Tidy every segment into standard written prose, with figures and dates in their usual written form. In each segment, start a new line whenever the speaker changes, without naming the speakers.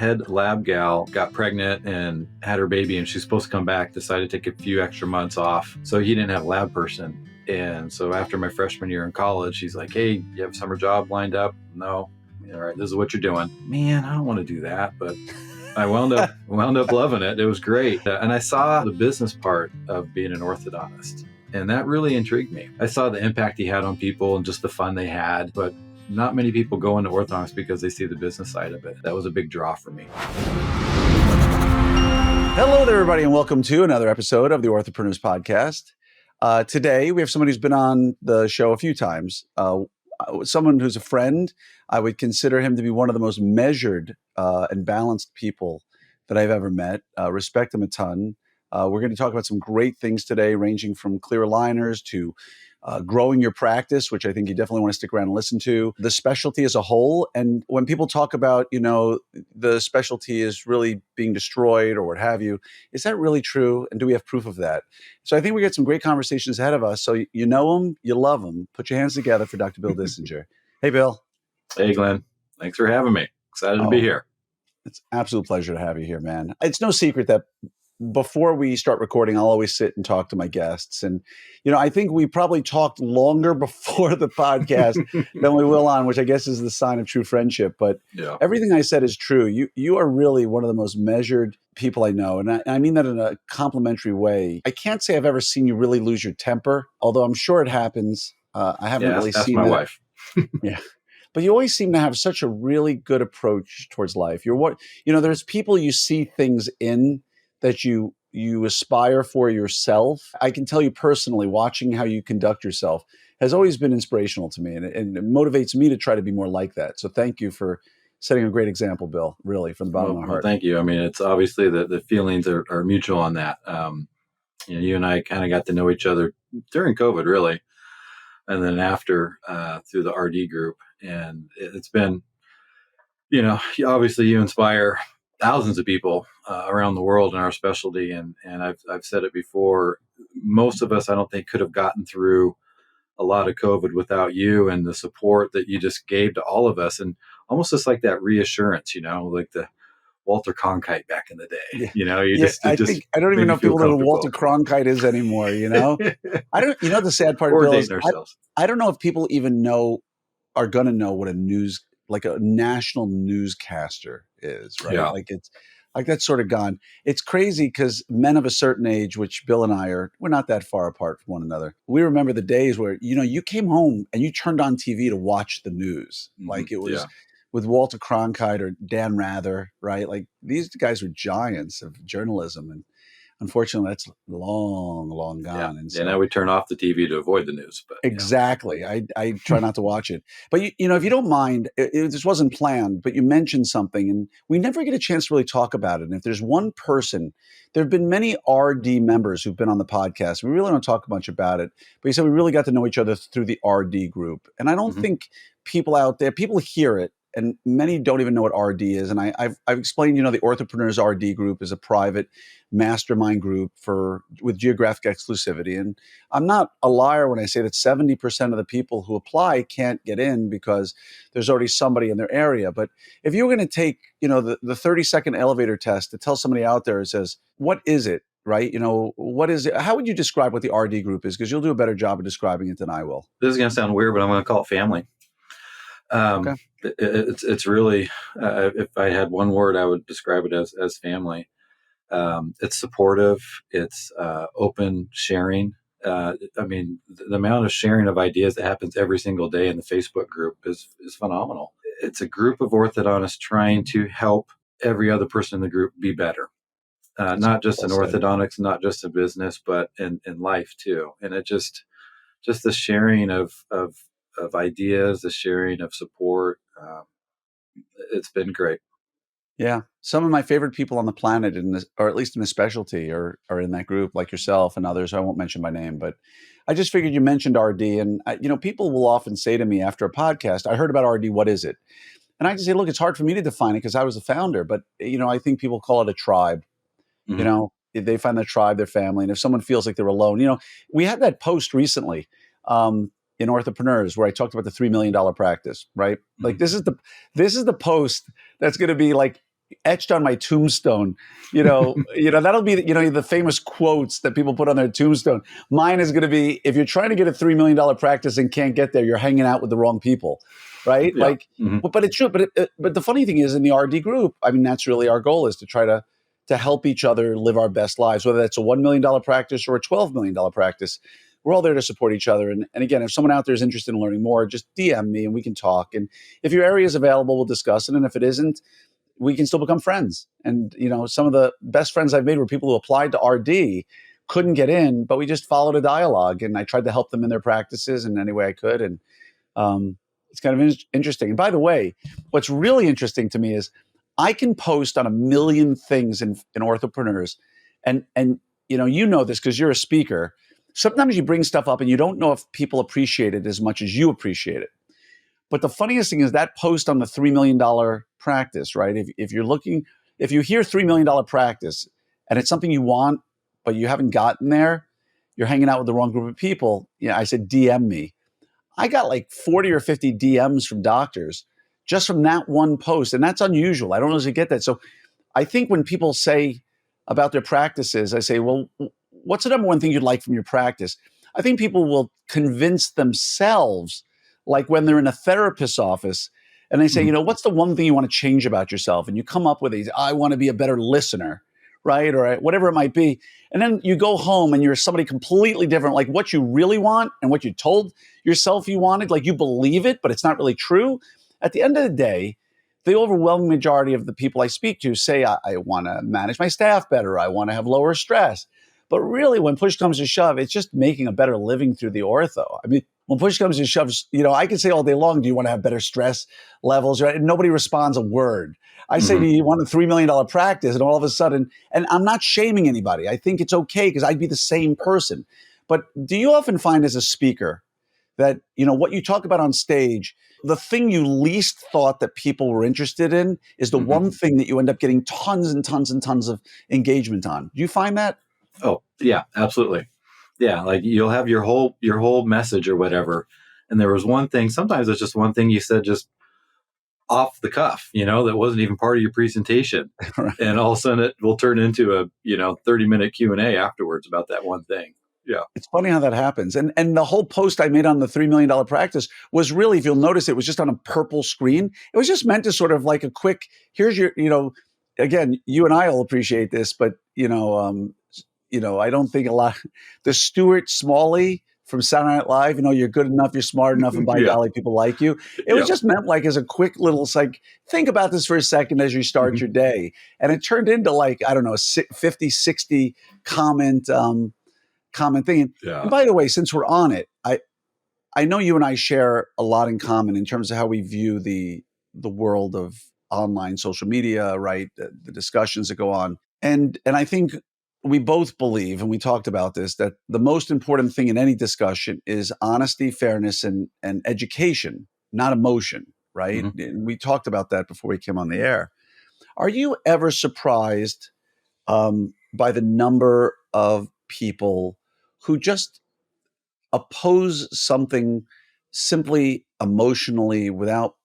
head lab gal got pregnant and had her baby, and she's supposed to come back, decided to take a few extra months off. So he didn't have a lab person. And so after my freshman year in college, he's like, hey, you have a summer job lined up? No. All right, this is what you're doing. Man, I don't want to do that, but I wound up loving it. It was great. And I saw the business part of being an orthodontist, and that really intrigued me. I saw the impact he had on people and just the fun they had, but not many people go into orthodontics because they see the business side of it. That was a big draw for me.
Hello there, everybody, and welcome to another episode of the OrthoPreneurs podcast. Today, we have somebody who's been on the show a few times. Someone who's a friend. I would consider him to be one of the most measured and balanced people that I've ever met. Respect him a ton. We're going to talk about some great things today, ranging from clear aligners to growing your practice, which I think you definitely want to stick around and listen to, the specialty as a whole. And when people talk about, the specialty is really being destroyed or what have you, is that really true? And do we have proof of that? So I think we got some great conversations ahead of us. So you know him, you love him. Put your hands together for Dr. Bill Dischinger. Hey, Bill.
Hey, Glenn. Thanks for having me. Excited to be here.
It's an absolute pleasure to have you here, man. It's no secret that before we start recording, I'll always sit and talk to my guests. And, I think we probably talked longer before the podcast than we will on, which I guess is the sign of true friendship. But Everything I said is true. You are really one of the most measured people I know. And I mean that in a complimentary way. I can't say I've ever seen you really lose your temper, although I'm sure it happens. I haven't really seen
my
that.
wife.
Yeah. But you always seem to have such a really good approach towards life. There's people you see things in that you aspire for yourself. I can tell you personally, watching how you conduct yourself has always been inspirational to me, and it motivates me to try to be more like that. So thank you for setting a great example, Bill, really, from the bottom of my heart.
Well, thank you. I mean, it's obviously the feelings are mutual on that. You and I kind of got to know each other during COVID, really, and then after through the RD group. And it's been, obviously you inspire thousands of people around the world in our specialty. And I've said it before, most of us, I don't think, could have gotten through a lot of COVID without you and the support that you just gave to all of us. And almost just like that reassurance, like the Walter Cronkite back in the day.
Yeah. I don't even know if people know who Walter Cronkite is anymore, I don't, the sad part, Bill, is I don't know if people even are going to know what a national newscaster is, right?
Yeah.
Like that's sort of gone. It's crazy because men of a certain age, which Bill and I we're not that far apart from one another. We remember the days where, you came home and you turned on TV to watch the news. Mm-hmm. Like it was with Walter Cronkite or Dan Rather, right? Like these guys were giants of journalism. And unfortunately, that's long gone.
Yeah.
And so,
now we turn off the TV to avoid the news. But
exactly. I try not to watch it. But, if you don't mind, this wasn't planned, but you mentioned something, and we never get a chance to really talk about it. And if there's one person, there have been many RD members who've been on the podcast. We really don't talk much about it. But you said we really got to know each other through the RD group. And I don't think people out there, people hear it, and many don't even know what RD is. And I've explained, the OrthoPreneurs RD Group is a private mastermind group with geographic exclusivity. And I'm not a liar when I say that 70% of the people who apply can't get in because there's already somebody in their area. But if you were going to take, the 30-second elevator test to tell somebody out there, it says, what is it? Right? What is it? How would you describe what the RD group is? Because you'll do a better job of describing it than I will.
This is going to sound weird, but I'm going to call it family. Okay. It's really, if I had one word, I would describe it as family. It's supportive. It's open sharing. The amount of sharing of ideas that happens every single day in the Facebook group is phenomenal. It's a group of orthodontists trying to help every other person in the group be better. Not just in orthodontics, not just in business, but in life too. And it just the sharing of ideas, the sharing of support. It's been great.
Yeah. Some of my favorite people on the planet, or at least in the specialty, are in that group, like yourself and others. I won't mention my name, but I just figured you mentioned RD. And, people will often say to me after a podcast, I heard about RD, what is it? And I just say, look, it's hard for me to define it because I was the founder. But, I think people call it a tribe. Mm-hmm. If they find their tribe, their family. And if someone feels like they're alone, we had that post recently in OrthoPreneurs where I talked about the $3 million practice, right? Mm-hmm. Like this is the post that's going to be like etched on my tombstone. That'll be the famous quotes that people put on their tombstone. Mine is going to be, if you're trying to get a $3 million practice and can't get there, you're hanging out with the wrong people, right?
Yeah. Mm-hmm.
But it's true. But the funny thing is, in the RD group, I mean, that's really our goal, is to try to help each other live our best lives, whether that's a $1 million practice or a $12 million practice. We're all there to support each other. And again, if someone out there is interested in learning more, just DM me and we can talk. And if your area is available, we'll discuss it. And if it isn't, we can still become friends. And, some of the best friends I've made were people who applied to RD, couldn't get in, but we just followed a dialogue. And I tried to help them in their practices in any way I could. And it's kind of interesting. And by the way, what's really interesting to me is I can post on a million things in Orthopreneurs. And you know this because you're a speaker. Sometimes you bring stuff up and you don't know if people appreciate it as much as you appreciate it. But the funniest thing is that post on the $3 million practice, right? If you hear $3 million practice and it's something you want, but you haven't gotten there, you're hanging out with the wrong group of people. I said, DM me. I got like 40 or 50 DMs from doctors just from that one post. And that's unusual. I don't usually get that. So I think when people say about their practices, I say, well, what's the number one thing you'd like from your practice? I think people will convince themselves, like when they're in a therapist's office and they say, what's the one thing you want to change about yourself? And you come up with these, I want to be a better listener, right? Or whatever it might be. And then you go home and you're somebody completely different, like what you really want and what you told yourself you wanted, like you believe it, but it's not really true. At the end of the day, the overwhelming majority of the people I speak to say, I want to manage my staff better. I want to have lower stress. But really, when push comes to shove, it's just making a better living through the ortho. I mean, when push comes to shove, I can say all day long, do you want to have better stress levels? Right? And nobody responds a word. I say, do you want a $3 million practice? And all of a sudden, and I'm not shaming anybody. I think it's okay because I'd be the same person. But do you often find as a speaker that, what you talk about on stage, the thing you least thought that people were interested in is the one thing that you end up getting tons and tons and tons of engagement on? Do you find that?
Oh, yeah, absolutely. Yeah. Like you'll have your whole message or whatever. And there was one thing, sometimes it's just one thing you said just off the cuff, that wasn't even part of your presentation.
Right.
And all of a sudden it will turn into a, 30-minute Q&A afterwards about that one thing. Yeah.
It's funny how that happens. And the whole post I made on the $3 million practice was really, if you'll notice, it was just on a purple screen. It was just meant to sort of like a quick, here's your, again, you and I will appreciate this, but, I don't think a lot, the Stuart Smalley from Saturday Night Live, you're good enough, you're smart enough, and by golly, people like you. It was just meant like as a quick little, it's like, think about this for a second as you start your day. And it turned into like, I don't know, a 50, 60 comment thing. And by the way, since we're on it, I know you and I share a lot in common in terms of how we view the world of online social media, right? The discussions that go on. And I think we both believe, and we talked about this, that the most important thing in any discussion is honesty, fairness, and education, not emotion, right? And we talked about that before we came on the air. Are you ever surprised by the number of people who just oppose something simply emotionally without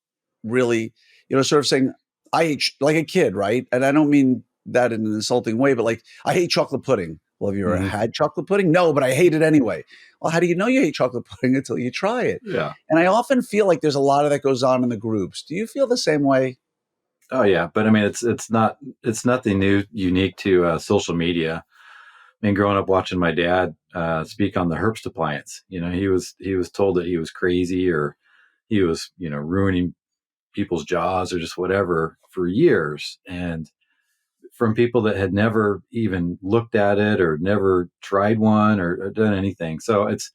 really, sort of saying, I hate, like a kid, right? And I don't mean that in an insulting way, but like, I hate chocolate pudding. Well, have you ever had chocolate pudding? No, but I hate it anyway. Well, how do you know you hate chocolate pudding until you try it?
Yeah.
And I often feel like there's a lot of that goes on in the groups. Do you feel the same way?
Oh yeah. But I mean, it's nothing new, unique to social media. I mean, growing up watching my dad speak on the Herbst appliance, he was told that he was crazy or he was, ruining people's jaws or just whatever for years. And from people that had never even looked at it or never tried one or done anything. So it's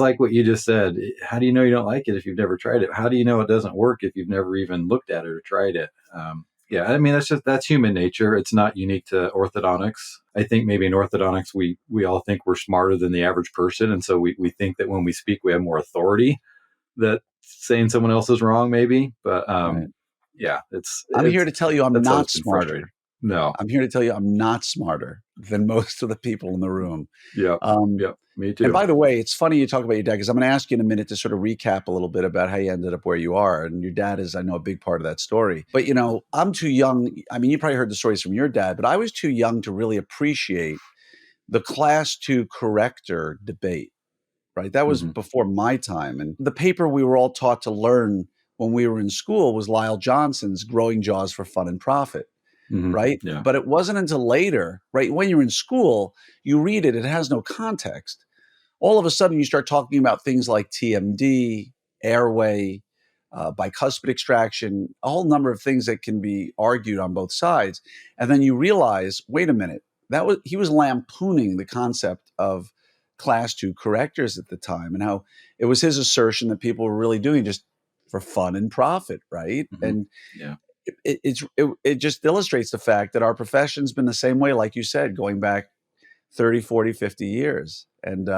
like what you just said. How do you know you don't like it if you've never tried it? How do you know it doesn't work if you've never even looked at it or tried it? Yeah, I mean, that's human nature. It's not unique to orthodontics. I think maybe in orthodontics, we all think we're smarter than the average person. And so we think that when we speak, we have more authority that saying someone else is wrong, maybe. But
Right.
yeah,
I'm here to tell you I'm not smarter.
No.
I'm here to tell you I'm not smarter than most of the people in the room.
Yep.
Um,
Yep. Me
and
too.
by the way, it's funny you talk about your dad, because I'm going to ask you in a minute to sort of recap a little bit about how you ended up where you are. And your dad is, I know, a big part of that story. But, I'm too young. I mean, you probably heard the stories from your dad, but I was too young to really appreciate the class two corrector debate, right? That was
Hmm.
before my time. And the paper we were all taught to learn when we were in school was Lyle Johnson's Growing Jaws for Fun and Profit,
Hmm.
right?
Yeah.
But it wasn't until later, right? When you're in school, you read it, it has no context. All of a sudden, you start talking about things like TMD, airway, bicuspid extraction, a whole number of things that can be argued on both sides. And then you realize, wait a minute, he was lampooning the concept of class two correctors at the time, and how it was his assertion that people were really doing just for fun and profit, right?
Hmm.
And
Yeah.
it just illustrates the fact that our profession's been the same way, like you said, going back 30, 40, 50 years. And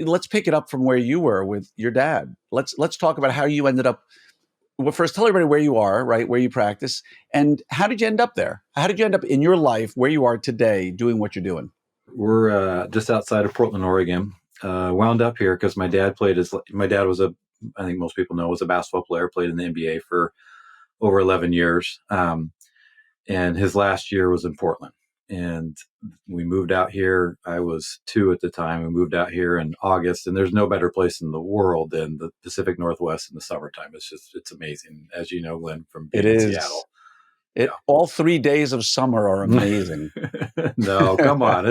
let's pick it up from where you were with your dad. Let's talk about how you ended up. Well, first, tell everybody where you are, right, where you practice, and how did you end up there? How did you end up in your life where you are today, doing what you're doing?
We're just outside of Portland, Oregon. Wound up here because my dad was I think most people know, was a basketball player, played in the NBA for over 11 years. And his last year was in Portland. And we moved out here. I was 2 at the time. We moved out here in August, and there's no better place in the world than the Pacific Northwest in the summertime. It's amazing, as you know, Glenn, from
It
being in
is.
Seattle. Yeah.
All 3 days of summer are amazing.
No, come on.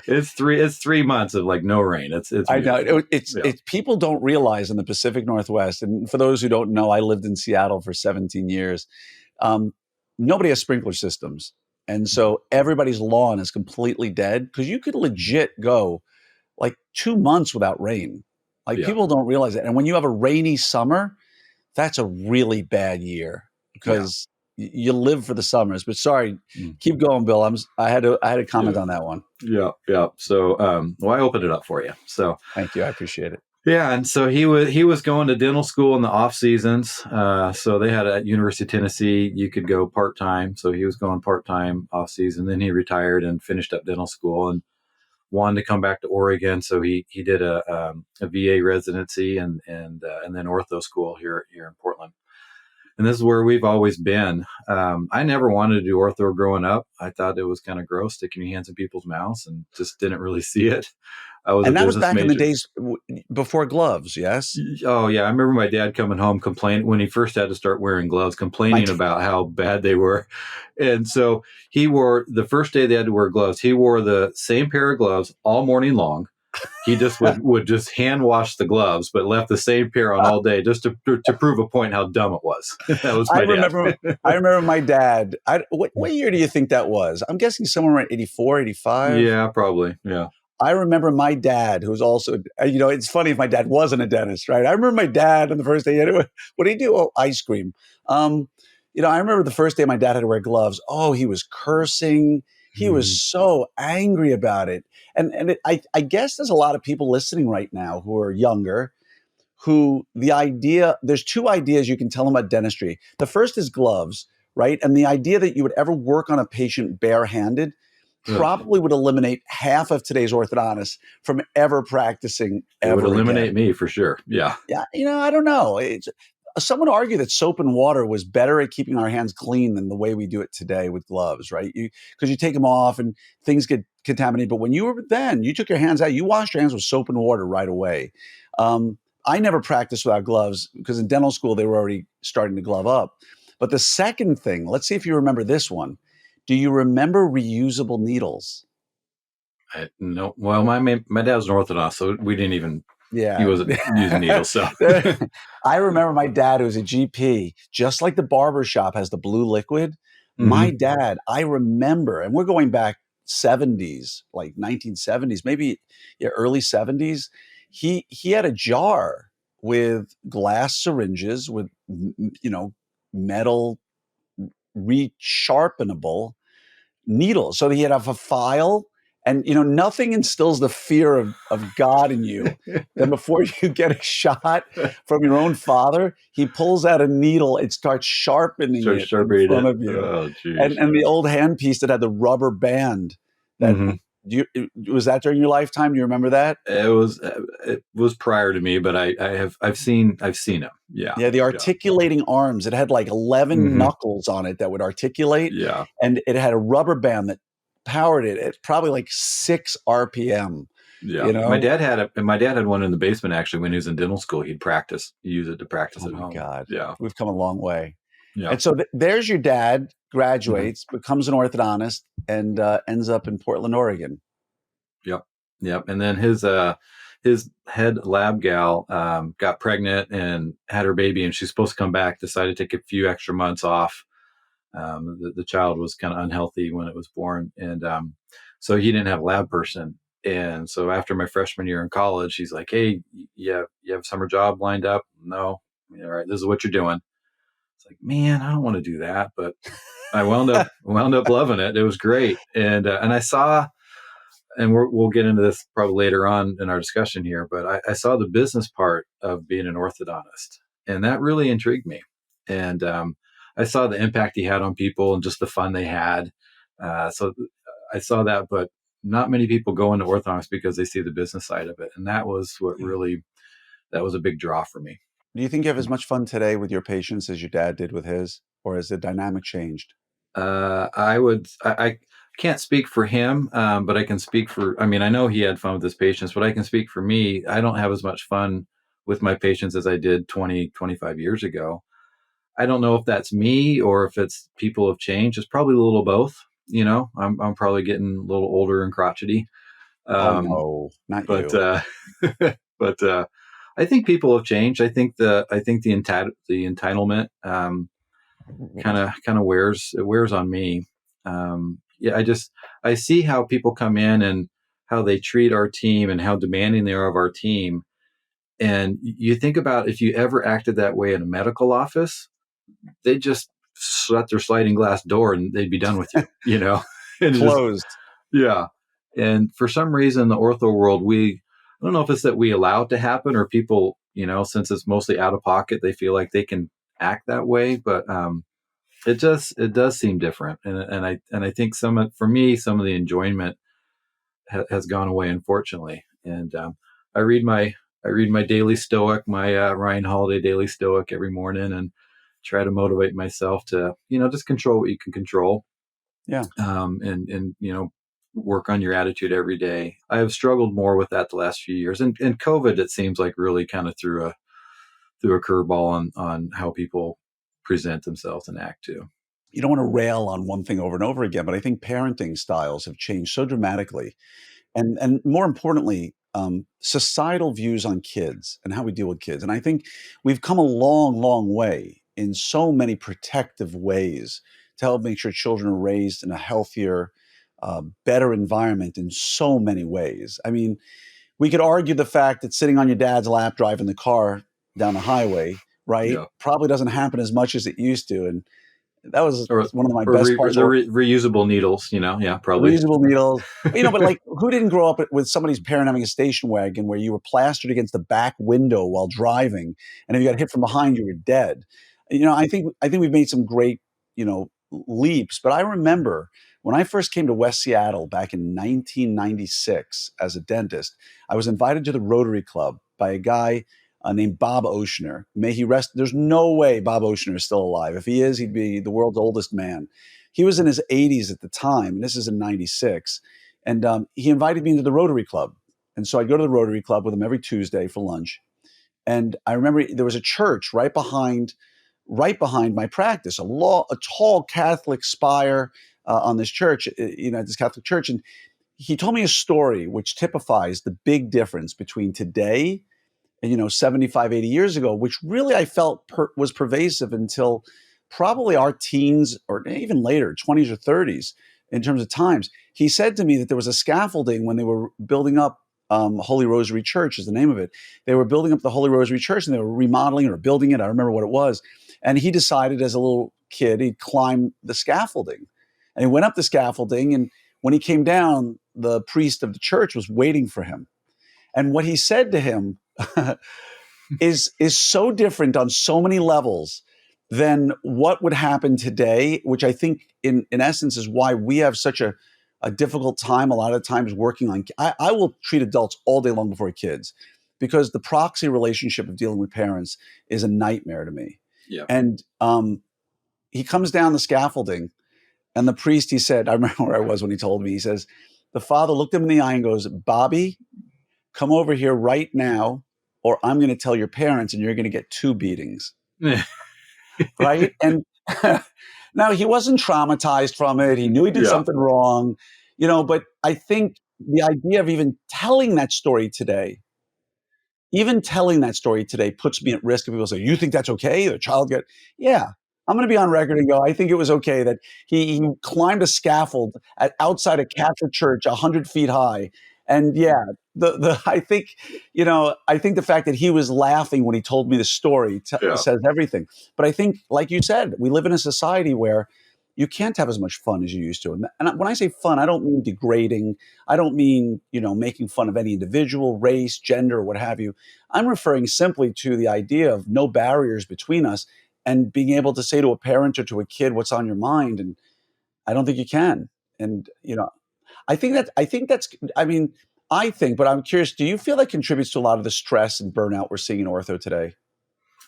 It's 3 months of like no rain. It's
I know
beautiful.
it's
Yeah.
it. People don't realize in the Pacific Northwest, and for those who don't know, I lived in Seattle for 17 years. Um, Nobody has sprinkler systems, and so everybody's lawn is completely dead, because you could legit go like 2 months without rain. Like,
Yeah.
people don't realize it. And when you have a rainy summer, that's a really bad year,
Yeah.
because you live for the summers. But sorry,
Mm.
keep going, Bill. I had to comment
Yeah.
on that one.
Yeah. Yeah. So, well, I opened it up for you. So,
Thank you. I appreciate it.
yeah, and so he was going to dental school in the off seasons. So they had at University of Tennessee, you could go part time. So he was going part time off season. Then he retired and finished up dental school and wanted to come back to Oregon. So he did a VA residency and then ortho school here in Portland. And this is where we've always been. I never wanted to do ortho growing up. I thought it was kind of gross, sticking your hands in people's mouths, and just didn't really see it. I was a
And that was
business
back in the
major.
days before gloves, yes?
Oh yeah, I remember my dad coming home complaining when he first had to start wearing gloves,
My
complaining about how bad they were. And so he wore the first day they had to wear gloves. He wore the same pair of gloves all morning long. He just would just hand wash the gloves, but left the same pair on all day just to prove a point how dumb it was. That was
I
my dad.
remember I remember my dad. What year do you think that was? I'm guessing somewhere around 84, 85.
Yeah, probably. Yeah.
I remember my dad, who's also, it's funny if my dad wasn't a dentist, right? I remember my dad on the first day, what did he do? Oh, ice cream. I remember the first day my dad had to wear gloves. Oh, he was cursing. He was
Mhm.
so angry about it. I guess there's a lot of people listening right now who are younger, there's two ideas you can tell them about dentistry. The first is gloves, right? And the idea that you would ever work on a patient barehanded
Ugh.
probably would eliminate half of today's orthodontists from ever practicing
It would
ever
eliminate
again.
me for sure. Yeah.
Yeah, I don't know. Someone argue that soap and water was better at keeping our hands clean than the way we do it today with gloves, right? Because you take them off and things get contaminated. But when you took your hands out, you washed your hands with soap and water right away. I never practiced without gloves, because in dental school they were already starting to glove up. But the second thing, let's see if you remember this one. Do you remember reusable needles?
No. Well, my dad was an orthodontist, so we didn't even. He
Yeah.
wasn't using needles, so.
I remember my dad, who was a GP, just like the barber shop has the blue liquid. My
Hmm.
dad, I remember, and we're going back 70s, like 1970s, maybe, yeah, early 70s. He had a jar with glass syringes with metal resharpenable needles. So he had a file And, nothing instills the fear of God in you than before you get a shot from your own father, he pulls out a needle and starts sharpening
Start
it in
sharpening
front
it.
of you.
Oh, geez.
And the old handpiece that had the rubber band that
Mm-hmm.
was that during your lifetime? Do you remember that?
It was prior to me, but I've seen him. Yeah.
Yeah, the
Yeah.
articulating arms. It had like 11
Mm-hmm.
knuckles on it that would articulate,
Yeah.
and it had a rubber band that powered it at probably like 6 RPM.
Yeah. My dad had one in the basement actually when he was in dental school. He'd use it to practice
Oh
at
my
home.
God,
Yeah.
we've come a long way.
Yeah.
And so there's your dad,
Mm-hmm.
graduates, becomes an orthodontist, and ends up in Portland, Oregon.
Yep. Yep. And then his head lab gal got pregnant and had her baby, and she's supposed to come back. Decided to take a few extra months off. The child was kind of unhealthy when it was born, and so he didn't have a lab person. And so after my freshman year in college, he's like, "Hey, you have a summer job lined up?" No. All right, this is what you're doing. It's like, man, I don't want to do that, but I wound up loving it. It was great, and I saw, and we'll get into this probably later on in our discussion here, but I saw the business part of being an orthodontist, and that really intrigued me. And I saw the impact he had on people and just the fun they had. So I saw that, but not many people go into orthodontics because they see the business side of it, and that was that was a big draw for me.
Do you think you have as much fun today with your patients as your dad did with his, or has the dynamic changed?
I can't speak for him, but I can speak for, I mean, I know he had fun with his patients, but I can speak for me. I don't have as much fun with my patients as I did 20, 25 years ago. I don't know if that's me or if it's people have changed. It's probably a little of both. I'm probably getting a little older and crotchety.
Oh
Um,
no, not
but,
you.
but, I think people have changed. I think the entitlement, kind of wears on me. Yeah, I see how people come in and how they treat our team and how demanding they are of our team. And you think about if you ever acted that way in a medical office, they just shut their sliding glass door and they'd be done with you, and
Closed.
yeah. And for some reason, the ortho world, I don't know if it's that we allow it to happen or people, since it's mostly out of pocket, they feel like they can act that way. But it does seem different, and I think for me some of the enjoyment has gone away, unfortunately. And I read my daily stoic, my Ryan Holiday daily stoic every morning, and try to motivate myself to just control what you can control.
Yeah.
And work on your attitude every day. I have struggled more with that the last few years, and COVID, it seems like, really kind of threw a curveball on how people present themselves and act too.
You don't want to rail on one thing over and over again, but I think parenting styles have changed so dramatically, and more importantly, societal views on kids and how we deal with kids. And I think we've come a long, long way in so many protective ways to help make sure children are raised in a healthier, better environment in so many ways. I mean, we could argue the fact that sitting on your dad's lap driving the car down the highway, right,
Yeah.
probably doesn't happen as much as it used to. And that was
or
one of my
or
best parts.
the reusable needles, yeah, probably.
Reusable needles. But like, who didn't grow up with somebody's parent having a station wagon where you were plastered against the back window while driving, and if you got hit from behind, you were dead? I think we've made some great, leaps. But I remember when I first came to West Seattle back in 1996 as a dentist, I was invited to the Rotary Club by a guy named Bob Oceaner. May he rest. There's no way Bob Oceaner is still alive. If he is, he'd be the world's oldest man. He was in his 80s at the time, and this is in 96. And he invited me into the Rotary Club. And so I'd go to the Rotary Club with him every Tuesday for lunch. And I remember there was a church right behind my practice, a tall Catholic spire on this church, this Catholic church. And he told me a story which typifies the big difference between today and 75, 80 years ago, which really I felt was pervasive until probably our teens or even later, 20s or 30s, in terms of times. He said to me that there was a scaffolding when they were building up Holy Rosary Church is the name of it. They were building up the Holy Rosary Church and they were remodeling or building it. I don't remember what it was. And he decided as a little kid, he'd climb the scaffolding. And he went up the scaffolding, and when he came down, the priest of the church was waiting for him. And what he said to him is so different on so many levels than what would happen today, which I think in essence is why we have such a difficult time a lot of times working on. I will treat adults all day long before kids, because the proxy relationship of dealing with parents is a nightmare to me.
Yeah.
And he comes down the scaffolding, and the priest, he said, I remember where I was when he told me, he says, the father looked him in the eye and goes, Bobby, come over here right now, or I'm going to tell your parents and you're going to get 2 beatings. Right? And now he wasn't traumatized from it. He knew he did something wrong, but I think the idea of even telling that story today, puts me at risk of people saying, you think that's okay? The child yeah. I'm going to be on record and go, I think it was okay that he climbed a scaffold outside a Catholic church 100 feet high. And yeah, I think, I think the fact that he was laughing when he told me the story says everything. But I think, like you said, we live in a society where you can't have as much fun as you used to. And when I say fun, I don't mean degrading. I don't mean, making fun of any individual, race, gender, what have you. I'm referring simply to the idea of no barriers between us and being able to say to a parent or to a kid what's on your mind. And I don't think you can. And, I think that's, but I'm curious, do you feel that contributes to a lot of the stress and burnout we're seeing in ortho today?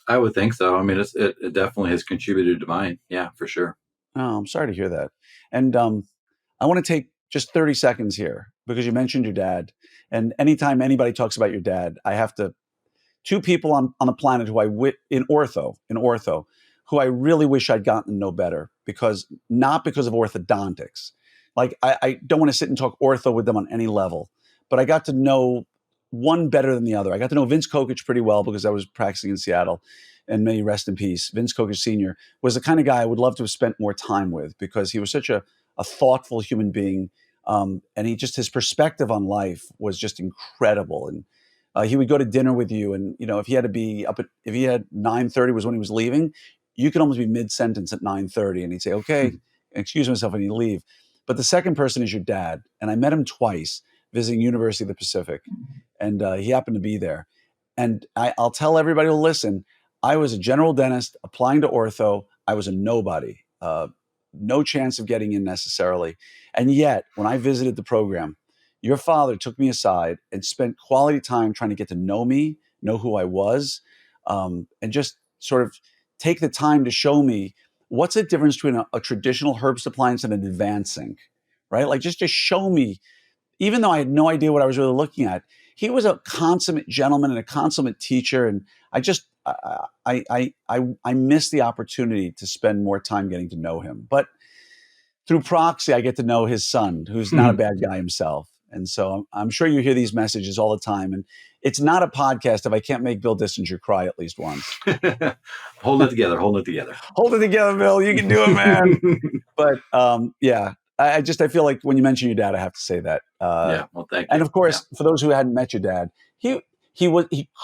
I would think so. I mean, it definitely has contributed to mine. Yeah, for sure.
Oh, I'm sorry to hear that. And I want to take just 30 seconds here because you mentioned your dad. And anytime anybody talks about your dad, I have to, 2 people on the planet who in ortho, who I really wish I'd gotten to know better, not because of orthodontics. Like I don't want to sit and talk ortho with them on any level, but I got to know one better than the other. I got to know Vince Kokich pretty well because I was practicing in Seattle, and may he rest in peace. Vince Kokich Sr. was the kind of guy I would love to have spent more time with because he was such a thoughtful human being. And his perspective on life was just incredible. And he would go to dinner with you, and if he had to be if he had 9:30 was when he was leaving, you could almost be mid-sentence at 9:30, and he'd say, "Okay, excuse myself," and he'd leave. But the second person is your dad, and I met him twice visiting University of the Pacific, and he happened to be there. And I'll tell everybody who'll listen, I was a general dentist applying to ortho. I was a nobody, no chance of getting in necessarily, and yet when I visited the program, your father took me aside and spent quality time trying to get to know me, know who I was, and just sort of take the time to show me what's the difference between a traditional herbst appliance and an advanced sink, right? Like just to show me, even though I had no idea what I was really looking at. He was a consummate gentleman and a consummate teacher, and I missed the opportunity to spend more time getting to know him. But through proxy, I get to know his son, who's not a bad guy himself. And so I'm sure you hear these messages all the time. And it's not a podcast if I can't make Bill Dischinger cry at least once.
Hold it together. Hold it together.
Hold it together, Bill. You can do it, man. But yeah, I feel like when you mention your dad, I have to say that.
Yeah, well, thank you.
And of course, for those who hadn't met your dad, he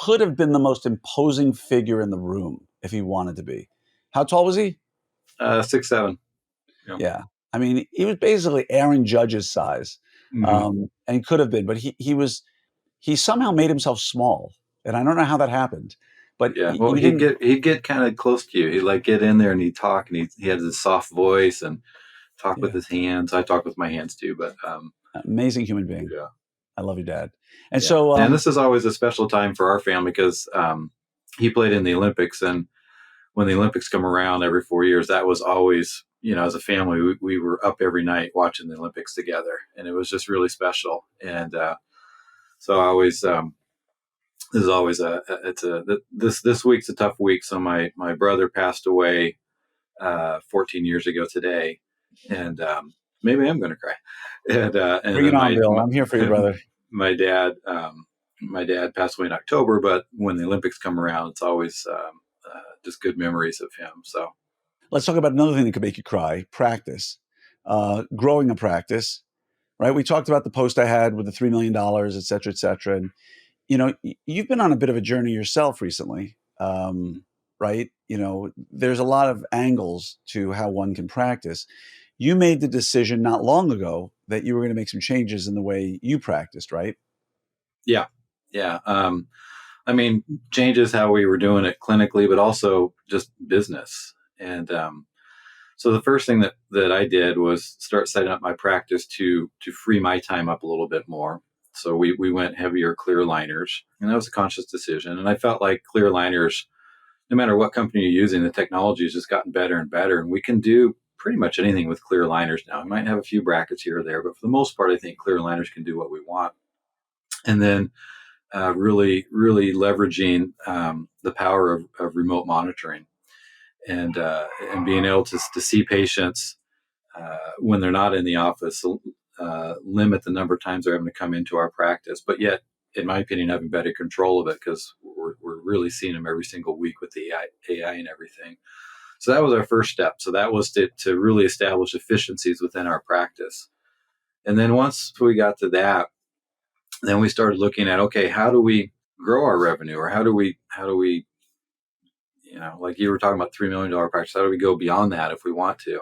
could have been the most imposing figure in the room if he wanted to be. How tall was he?
6'7".
Yeah. I mean, he was basically Aaron Judge's size. And he could have been, but he somehow made himself small, and I don't know how that happened. But
yeah, well, he'd get kind of close to you. He'd like get in there and he'd talk, and he had this soft voice and talk with his hands. I talk with my hands too, but
amazing human being. Yeah, I love your dad. And
and this is always a special time for our family because he played in the Olympics, and when the Olympics come around every 4 years, that was always, as a family, we were up every night watching the Olympics together, and it was just really special. And so I always, this is always this week's a tough week. So my brother passed away 14 years ago today, and maybe I'm going to cry. And
bring it on, Bill. I'm here for you, brother.
My dad passed away in October, but when the Olympics come around, it's always just good memories of him. So
let's talk about another thing that could make you cry: practice, growing a practice. Right? We talked about the post I had with the $3 million, et cetera, et cetera. And you've been on a bit of a journey yourself recently, right? There's a lot of angles to how one can practice. you made the decision not long ago that you were going to make some changes in the way you practiced, right?
Yeah. Yeah. I mean, changes how we were doing it clinically, but also just business. And so the first thing that I did was start setting up my practice to free my time up a little bit more. So we went heavier clear liners, and that was a conscious decision. And I felt like clear liners, no matter what company you're using, the technology has just gotten better and better, and we can do pretty much anything with clear liners now. We might have a few brackets here or there, but for the most part, I think clear liners can do what we want. And then really leveraging the power of remote monitoring and being able to see patients when they're not in the office, limit the number of times they're having to come into our practice, but yet, in my opinion, having better control of it because we're really seeing them every single week with the AI and everything. So that was our first step. So that was to really establish efficiencies within our practice. And then once we got to that, then we started looking at, okay, how do we grow our revenue, or how do we like you were talking about $3 million practice, how do we go beyond that if we want to?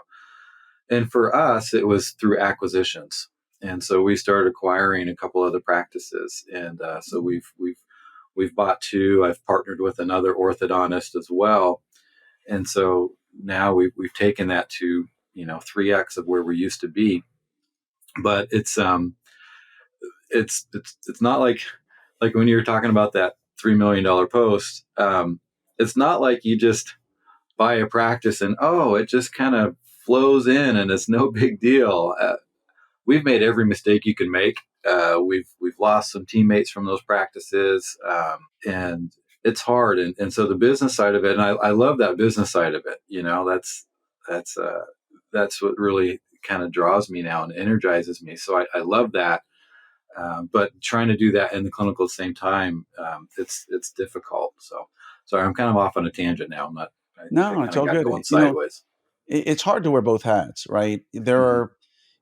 And for us, it was through acquisitions. And so we started acquiring a couple other practices. And so we've bought two. I've partnered with another orthodontist as well. And so now we've taken that to 3x of where we used to be. But it's not like when you were talking about that $3 million post. It's not like you just buy a practice and it just kind of flows in and it's no big deal. We've made every mistake you can make. We've lost some teammates from those practices, and it's hard. And so the business side of it, and I love that business side of it. That's what really kind of draws me now and energizes me. So I love that. But trying to do that in the clinical at the same time, it's difficult. So sorry, I'm kind of off on a tangent now. I
No,
kind
it's
of
all
got
good.
going sideways.
It's hard to wear both hats, right?
Mm-hmm.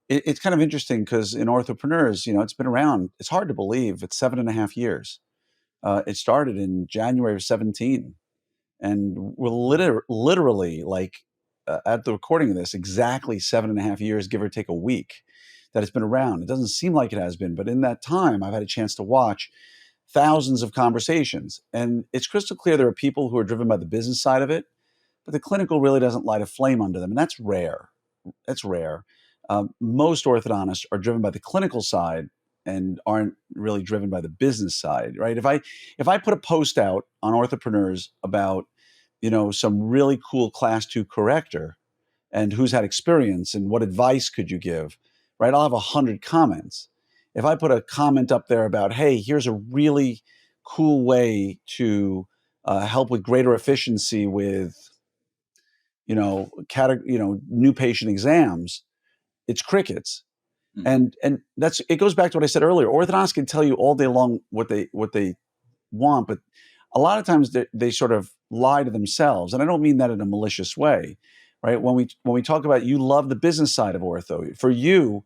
It's kind of interesting because in Orthopreneurs, it's been around. It's hard to believe. It's 7.5 years. It started in January of 17, and we're literally like at the recording of this, exactly 7.5 years, give or take a week, that it's been around. It doesn't seem like it has been, but in that time, I've had a chance to watch thousands of conversations, and it's crystal clear there are people who are driven by the business side of it, but the clinical really doesn't light a flame under them, and that's rare. That's rare. Most orthodontists are driven by the clinical side and aren't really driven by the business side, right? If I put a post out on Orthopreneurs about some really cool class 2 corrector and who's had experience and what advice could you give, right? I'll have 100 comments. If I put a comment up there about, hey, here's a really cool way to help with greater efficiency with new patient exams, it's crickets.
Mm-hmm.
And that's, it goes back to what I said earlier. Orthodontists can tell you all day long what they want, but a lot of times they sort of lie to themselves, and I don't mean that in a malicious way, right? When we talk about, you love the business side of ortho, for you,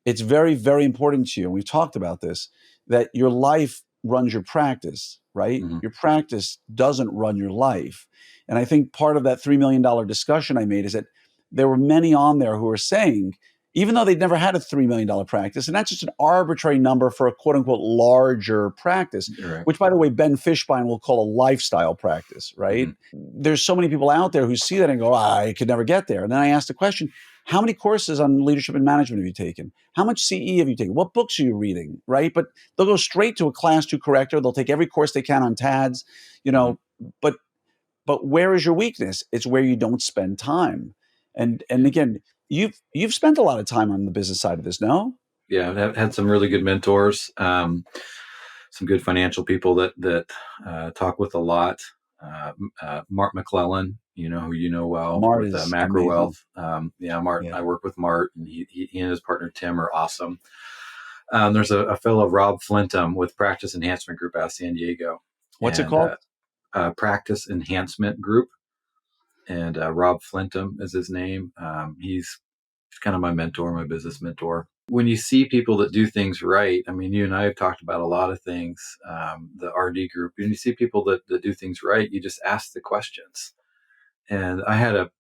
it's very, very important to you, and we've talked about this, that your life runs your practice, right?
Mm-hmm.
Your practice doesn't run your life. And I think part of that $3 million discussion I made is that there were many on there who were saying, even though they'd never had a $3 million practice, and that's just an arbitrary number for a quote unquote larger practice,
Right.
which, by the way, Ben Fishbein will call a lifestyle practice, right?
Mm-hmm.
There's so many people out there who see that and go, I could never get there. And then I asked the question, how many courses on leadership and management have you taken? How much CE have you taken? What books are you reading? Right? But they'll go straight to a class 2 corrector. They'll take every course they can on TADS,
Mm-hmm.
but where is your weakness? It's where you don't spend time. And
Yeah.
again, you've spent a lot of time on the business side of this, no?
Yeah, I've had some really good mentors, some good financial people that talk with a lot. Mart McClellan, who well,
Mart
with
is
Macro
amazing.
Wealth. Mart.
Yeah.
I work with Mart, and he and his partner Tim are awesome. There's a fellow, Rob Flintham, with Practice Enhancement Group out of San Diego,
What's it
and
called?
Practice Enhancement Group. And Rob Flintham is his name. He's kind of my mentor, my business mentor. When you see people that do things right, I mean, you and I have talked about a lot of things, the RD group, and you see people that do things right, you just ask the questions. And I had a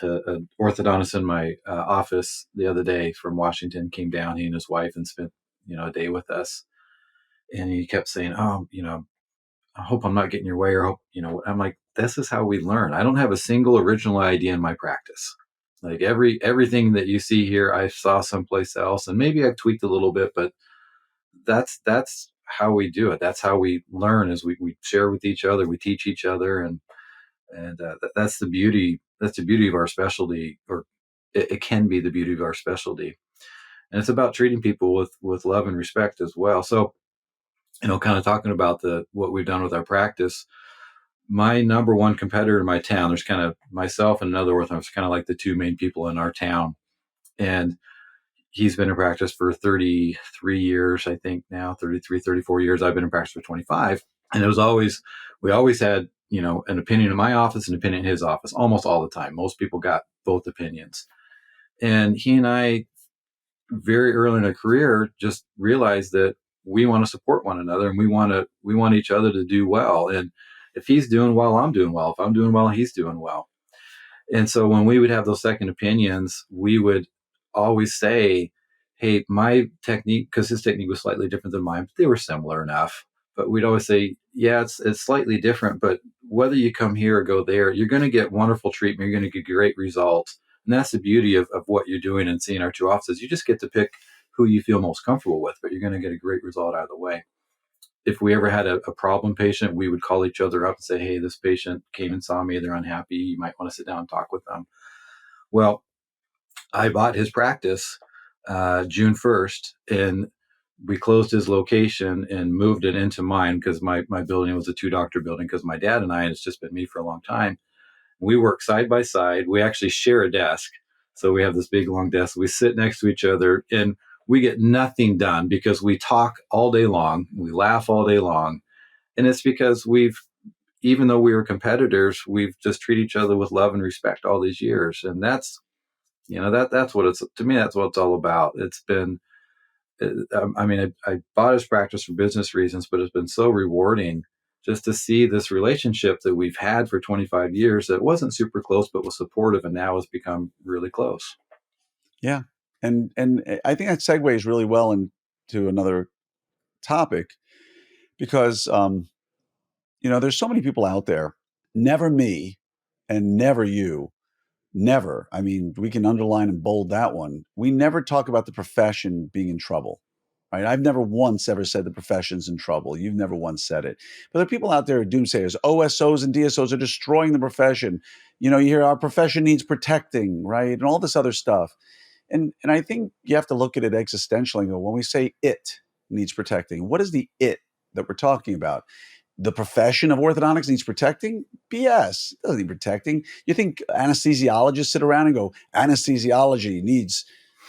An orthodontist in my office the other day from Washington came down, he and his wife, and spent, a day with us. And he kept saying, "Oh, I hope I'm not getting your way," or hope, I'm like, this is how we learn. I don't have a single original idea in my practice. Like everything that you see here, I saw someplace else, and maybe I've tweaked a little bit, but that's how we do it. That's how we learn, is we share with each other, we teach each other, and that's the beauty. That's the beauty of our specialty, or it can be the beauty of our specialty. And it's about treating people with love and respect as well. So, kind of talking about what we've done with our practice. My number one competitor in my town, there's kind of myself and another orthodontist, kind of like the two main people in our town. And he's been in practice for 33 years, I think now, 33, 34 years. I've been in practice for 25. And we always had, an opinion in my office, an opinion in his office, almost all the time. Most people got both opinions. And he and I, very early in our career, just realized that we want to support one another, and we want each other to do well. And if he's doing well, I'm doing well. If I'm doing well, he's doing well. And so when we would have those second opinions, we would always say, "Hey, my technique," because his technique was slightly different than mine, but they were similar enough. But we'd always say, "Yeah, it's slightly different, but whether you come here or go there, you're going to get wonderful treatment. You're going to get great results." And that's the beauty of what you're doing and seeing our two offices. You just get to pick who you feel most comfortable with, but you're going to get a great result out of the way. If we ever had a problem patient, we would call each other up and say, "Hey, this patient came and saw me. They're unhappy. You might want to sit down and talk with them." Well, I bought his practice June 1st, and we closed his location and moved it into mine, because my building was a 2-doctor building, because my dad and I, and it's just been me for a long time. We work side by side. We actually share a desk. So we have this big long desk. We sit next to each other, and we get nothing done because we talk all day long. We laugh all day long. And it's because even though we were competitors, we've just treated each other with love and respect all these years. And that's what to me, that's what it's all about. It's been, I bought his practice for business reasons, but it's been so rewarding just to see this relationship that we've had for 25 years that wasn't super close, but was supportive, and now has become really close.
Yeah. And I think that segues really well into another topic, because, there's so many people out there, never me and never you, never. I mean, we can underline and bold that one. We never talk about the profession being in trouble, right? I've never once ever said the profession's in trouble. You've never once said it. But there are people out there, doomsayers, OSOs and DSOs are destroying the profession. You hear our profession needs protecting, right? And all this other stuff. And I think you have to look at it existentially and go, when we say it needs protecting, what is the it that we're talking about? The profession of orthodontics needs protecting? BS. It doesn't need protecting. You think anesthesiologists sit around and go, anesthesiology needs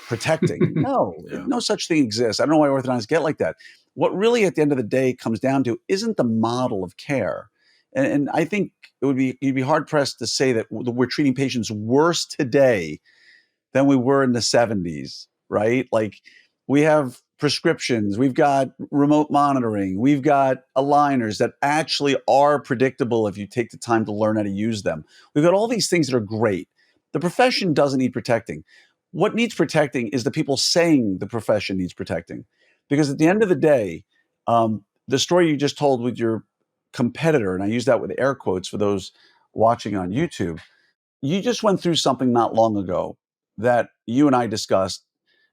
protecting? No,
Yeah.
no such thing exists. I don't know why orthodontists get like that. What really, at the end of the day, comes down to isn't the model of care. And I think you'd be hard pressed to say that we're treating patients worse today than we were in the 70s, right? Like, we have prescriptions, we've got remote monitoring, we've got aligners that actually are predictable if you take the time to learn how to use them. We've got all these things that are great. The profession doesn't need protecting. What needs protecting is the people saying the profession needs protecting. Because at the end of the day, the story you just told with your competitor, and I use that with air quotes for those watching on YouTube, you just went through something not long ago that you and I discussed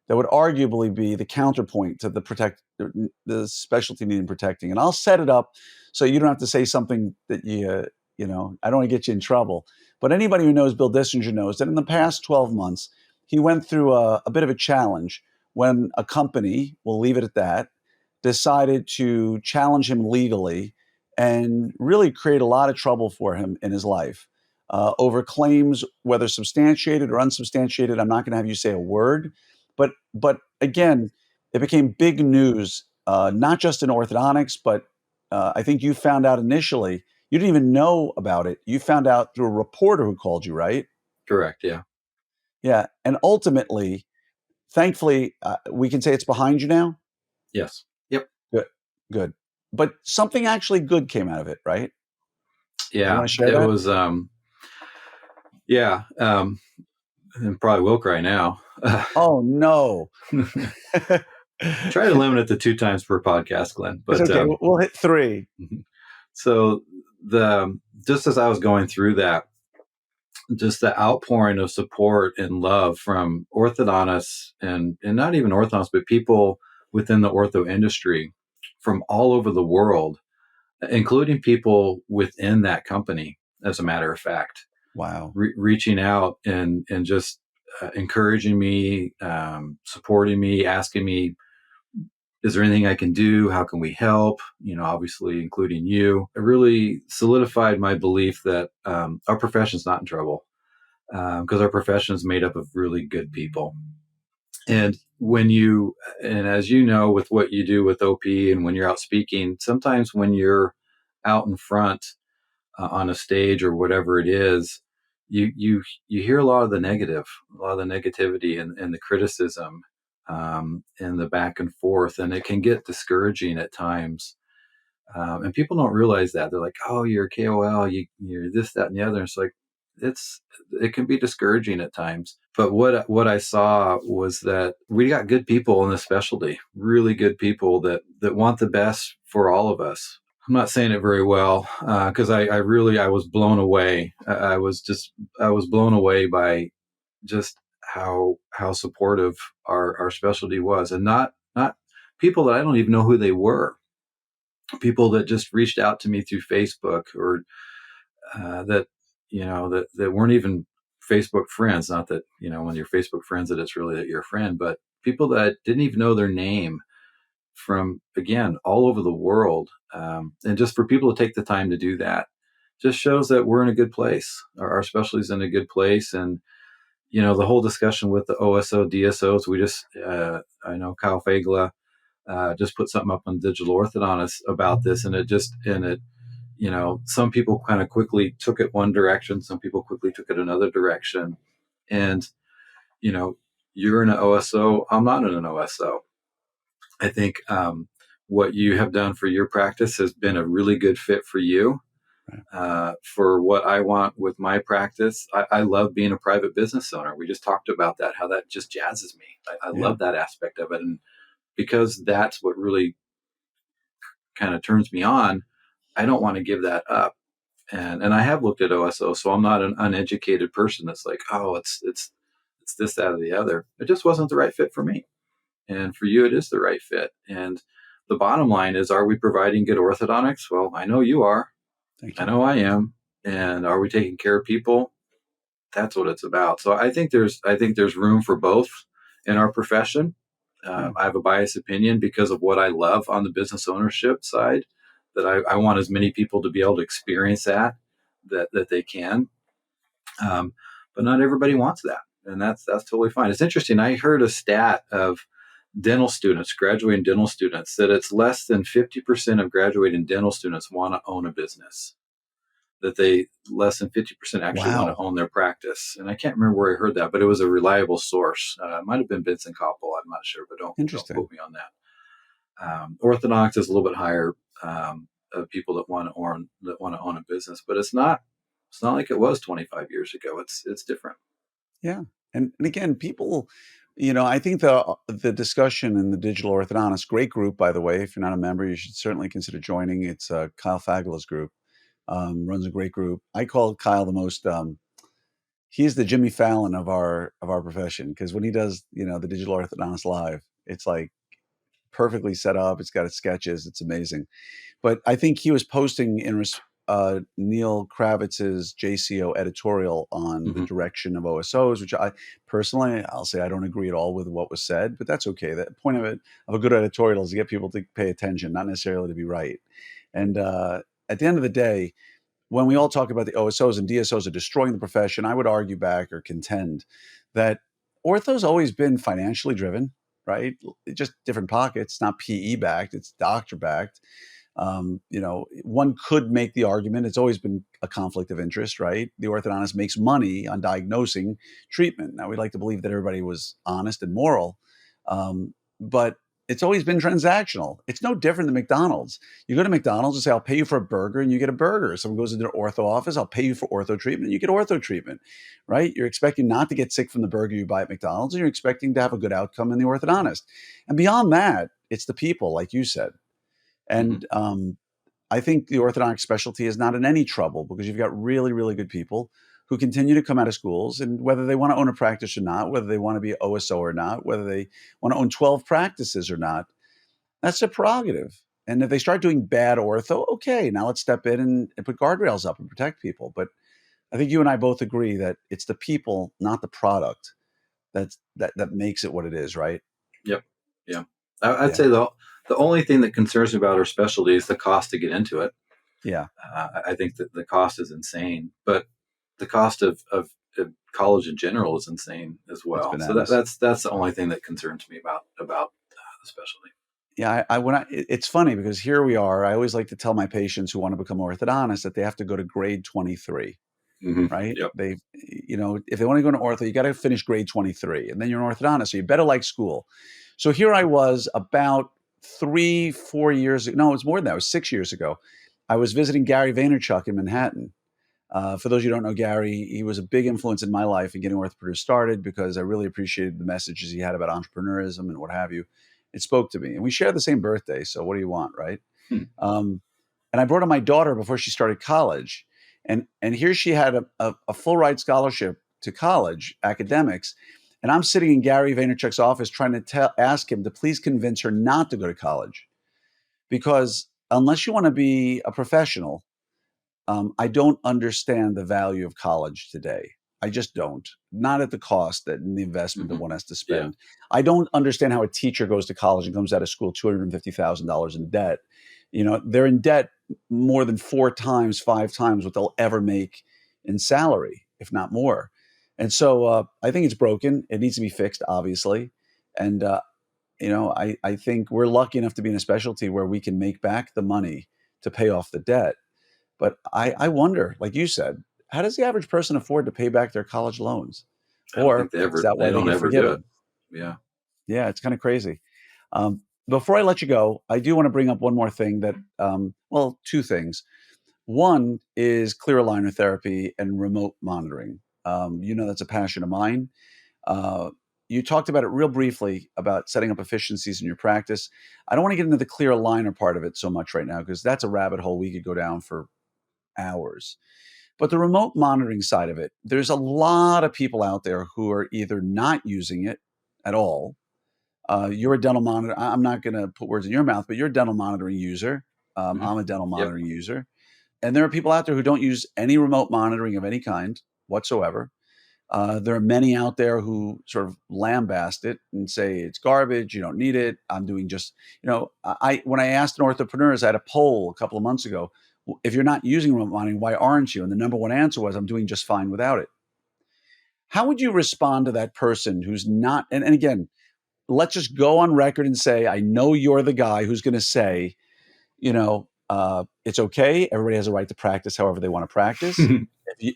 that would arguably be the counterpoint to the specialty needing protecting. And I'll set it up so you don't have to say something that I don't want to get you in trouble. But anybody who knows Bill Dischinger knows that in the past 12 months, he went through a bit of a challenge when a company, we'll leave it at that, decided to challenge him legally and really create a lot of trouble for him in his life. Over claims, whether substantiated or unsubstantiated. I'm not going to have you say a word, but again, it became big news, not just in orthodontics, but I think you found out initially. You didn't even know about it. You found out through a reporter who called you, right?
Correct. Yeah.
Yeah, and ultimately, thankfully, we can say it's behind you now.
Yes. Yep.
Good, good. But something actually good came out of it, right? Do you
Yeah.
want to share
It
that?
was. Yeah. And probably will cry now.
Oh no.
Try to limit it to 2 times per podcast, Glenn.
It's
But
okay. We'll hit 3.
so just as I was going through that, just the outpouring of support and love from orthodontists and not even orthodontists, but people within the ortho industry from all over the world, including people within that company, as a matter of fact,
Wow.
reaching out and just encouraging me, supporting me, asking me, is there anything I can do? How can we help? Obviously, including you. It really solidified my belief that our profession's not in trouble, because our profession is made up of really good people. And and as you know, with what you do with OP and when you're out speaking, sometimes when you're out in front on a stage or whatever it is, you hear a lot of the negative, a lot of the negativity and the criticism, and the back and forth, and it can get discouraging at times. And people don't realize that. They're like, "Oh, you're a KOL, you're this, that, and the other." It's like it can be discouraging at times. But what I saw was that we got good people in this specialty, really good people that want the best for all of us. I'm not saying it very well, because I was blown away. I was blown away by just how supportive our specialty was, and not people that I don't even know who they were, people that just reached out to me through Facebook, or that that weren't even Facebook friends. Not that when you're Facebook friends that it's really that you're a friend, but people that didn't even know their name, from, again, all over the world. And just for people to take the time to do that just shows that we're in a good place. Our specialty's in a good place. And the whole discussion with the OSO DSOs, we just I know Kyle Fagla just put something up on Digital Orthodontist about this, and it some people kind of quickly took it one direction, some people quickly took it another direction. And you know you're in an OSO, I'm not in an OSO. I think what you have done for your practice has been a really good fit for you. For what I want with my practice, I love being a private business owner. We just talked about that, how that just jazzes me. I
Yeah.
love that aspect of it. And because that's what really kind of turns me on, I don't want to give that up. And I have looked at OSO, so I'm not an uneducated person that's like, oh, it's this, that, or the other. It just wasn't the right fit for me. And for you, it is the right fit. And the bottom line is, are we providing good orthodontics? Well, I know you are.
Thank you.
I know I am. And are we taking care of people? That's what it's about. So I think there's room for both in our profession. I have a biased opinion because of what I love on the business ownership side, that I want as many people to be able to experience that they can. But not everybody wants that. And that's totally fine. It's interesting. I heard a stat of dental students, graduating dental students, that it's less than 50% of graduating dental students want to own a business. That they less than 50% actually want to own their practice. And I can't remember where I heard that, but it was a reliable source. It might have been Benson Koppel. I'm not sure, but don't quote me on that. Orthodontics is a little bit higher, of people that want to own a business, but it's not like it was 25 years ago. It's different.
Yeah. And again, people, I think the discussion in the Digital Orthodontist, great group, by the way. If you're not a member, you should certainly consider joining. It's Kyle Fagla's group, runs a great group. I call Kyle the most, he's the Jimmy Fallon of our profession, because when he does, the Digital Orthodontist Live, it's like perfectly set up. It's got its sketches. It's amazing. But I think he was posting in Neil Kravitz's JCO editorial on the direction of OSOs, which I personally, I'll say I don't agree at all with what was said, but that's okay. The point of a good editorial is to get people to pay attention, not necessarily to be right. And at the end of the day, when we all talk about the OSOs and DSOs are destroying the profession, I would argue back or contend that ortho's always been financially driven, right? Just different pockets, not PE backed, it's doctor backed. One could make the argument it's always been a conflict of interest, right? The orthodontist makes money on diagnosing treatment. Now, we'd like to believe that everybody was honest and moral, but it's always been transactional. It's no different than McDonald's. You go to McDonald's and say, I'll pay you for a burger, and you get a burger. Someone goes into their ortho office, I'll pay you for ortho treatment, and you get ortho treatment, right? You're expecting not to get sick from the burger you buy at McDonald's, and you're expecting to have a good outcome in the orthodontist. And beyond that, it's the people, like you said.
Mm-hmm.
And I think the orthodontic specialty is not in any trouble because you've got really, really good people who continue to come out of schools, and whether they want to own a practice or not, whether they want to be OSO or not, whether they want to own 12 practices or not, that's a prerogative. And if they start doing bad ortho, okay, now let's step in and put guardrails up and protect people. But I think you and I both agree that it's the people, not the product, that makes it what it is, right?
Yep. Yeah. I'd
Yeah.
say the only thing that concerns me about our specialty is the cost to get into it.
Yeah.
I think that the cost is insane, but the cost of college in general is insane as
It's
well. So
bananas.
that's the only thing that concerns me about the specialty.
Yeah, it's funny because here we are. I always like to tell my patients who want to become orthodontists that they have to go to grade 23,
Mm-hmm.
right?
Yep.
If they want to go into ortho, you got to finish grade 23, and then you're an orthodontist. So you better like school. So here I was about 3-4 years ago. No, it was more than that. It was 6 years ago. I was visiting Gary Vaynerchuk in Manhattan. For those of you who don't know Gary, he was a big influence in my life in getting OrthoPreneurs started because I really appreciated the messages he had about entrepreneurism and what have you. It spoke to me. And we share the same birthday, so what do you want, right?
Hmm.
And I brought in my daughter before she started college. And here she had a full ride scholarship to college, academics. And I'm sitting in Gary Vaynerchuk's office trying to ask him to please convince her not to go to college. Because unless you want to be a professional, I don't understand the value of college today. I just don't. Not at the cost and the investment that
Mm-hmm.
one has to
Yeah.
spend. I don't understand how a teacher goes to college and comes out of school $250,000 in debt. They're in debt more than 4 times, 5 times what they'll ever make in salary, if not more. And so I think it's broken. It needs to be fixed, obviously. And I think we're lucky enough to be in a specialty where we can make back the money to pay off the debt. But I wonder, like you said, how does the average person afford to pay back their college loans?
I don't think
Or is that
they
why they
don't
get
ever do it.
forgiven?
Yeah.
Yeah, it's kind of crazy. Before I let you go, I do want to bring up one more thing that, well, 2 things. One is clear aligner therapy and remote monitoring. That's a passion of mine. Uh, you talked about it real briefly about setting up efficiencies in your practice. I don't want to get into the clear aligner part of it so much right now because that's a rabbit hole we could go down for hours. But the remote monitoring side of it, there's a lot of people out there who are either not using it at all. You're a dental monitor. I'm not going to put words in your mouth, but you're a dental monitoring user.
Mm-hmm.
I'm a dental
Yep.
monitoring user. And there are people out there who don't use any remote monitoring of any kind whatsoever. There are many out there who sort of lambast it and say it's garbage. You don't need it. I'm doing just, when I asked an orthopreneurs, I had a poll a couple of months ago. If you're not using remote monitoring, why aren't you? And the number one answer was, I'm doing just fine without it. How would you respond to that person who's not? And again, let's just go on record and say, I know you're the guy who's going to say, it's okay. Everybody has a right to practice however they want to practice.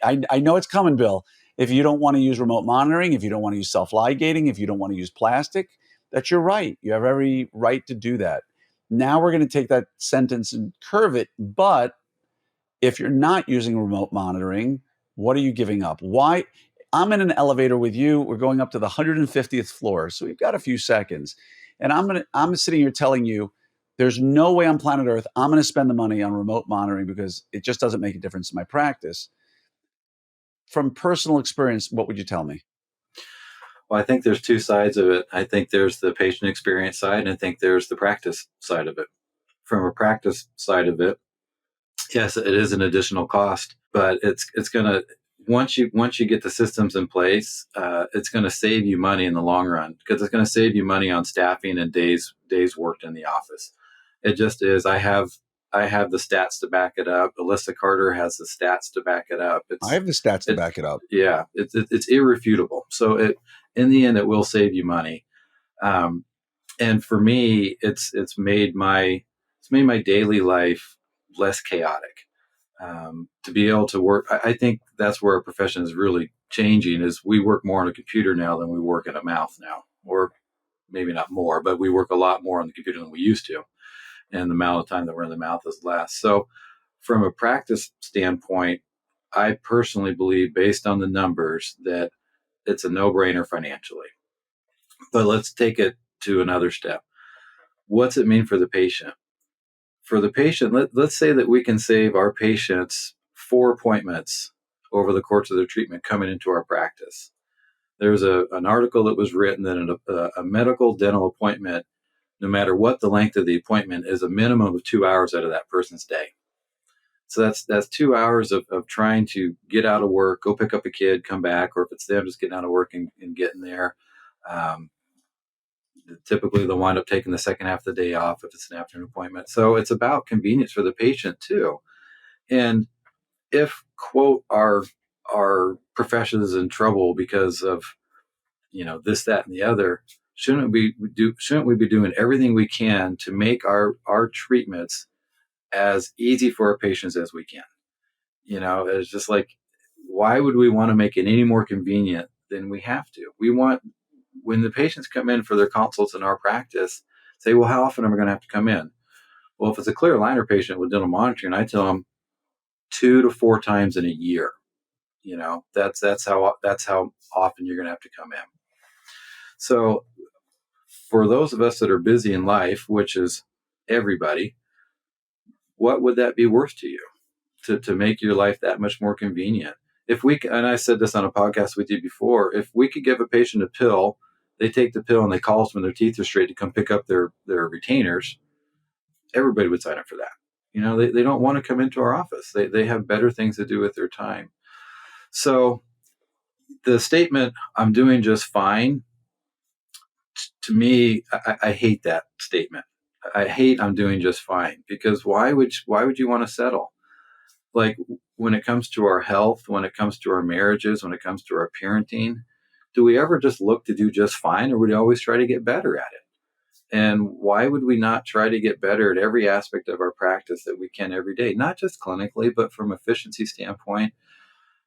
I know it's coming, Bill. If you don't want to use remote monitoring, if you don't want to use self-ligating, if you don't want to use plastic, that's your right. You have every right to do that. Now we're going to take that sentence and curve it. But if you're not using remote monitoring, what are you giving up? Why? I'm in an elevator with you. We're going up to the 150th floor. So we've got a few seconds. And I'm sitting here telling you, there's no way on planet Earth I'm going to spend the money on remote monitoring because it just doesn't make a difference in my practice. From personal experience, what would you tell me?
Well, I think there's 2 sides of it. I think there's the patient experience side, and I think there's the practice side of it. From a practice side of it, yes, it is an additional cost, but it's going to once you get the systems in place, it's going to save you money in the long run because it's going to save you money on staffing and days worked in the office. It just is. I have the stats to back it up. Alyssa Carter has the stats to back it up.
I have the stats to back it up.
Yeah, it's irrefutable. So in the end, it will save you money. And for me, it's made my daily life less chaotic. To be able to work, I think that's where our profession is really changing. Is we work more on a computer now than we work in a mouth now, or maybe not more, but we work a lot more on the computer than we used to. And the amount of time that we're in the mouth is less. So from a practice standpoint, I personally believe, based on the numbers, that it's a no-brainer financially. But let's take it to another step. What's it mean for the patient? For the patient, let's say that we can save our patients 4 appointments over the course of their treatment coming into our practice. There's an article that was written that a medical dental appointment, no matter what the length of the appointment, is a minimum of 2 hours out of that person's day. So that's 2 hours of trying to get out of work, go pick up a kid, come back, or if it's them just getting out of work and getting there. Typically, they'll wind up taking the second half of the day off if it's an afternoon appointment. So it's about convenience for the patient too. And if, quote, our profession is in trouble because of, this, that, and the other, shouldn't we be doing everything we can to make our treatments as easy for our patients as we can? It's just like, why would we want to make it any more convenient than we have to? We want, when the patients come in for their consults in our practice, say, well, how often am I going to have to come in? Well, if it's a clear aligner patient with dental monitoring, I tell them 2 to 4 times in a year. That's how often you're going to have to come in. So for those of us that are busy in life, which is everybody, what would that be worth to you to make your life that much more convenient? If we, and I said this on a podcast we did before, if we could give a patient a pill, they take the pill and they call us when their teeth are straight to come pick up their retainers, everybody would sign up for that. They don't want to come into our office. They have better things to do with their time. So the statement, I'm doing just fine, to me, I hate that statement. I hate I'm doing just fine, because why would you want to settle? Like, when it comes to our health, when it comes to our marriages, when it comes to our parenting, do we ever just look to do just fine, or would we always try to get better at it? And why would we not try to get better at every aspect of our practice that we can every day, not just clinically, but from efficiency standpoint?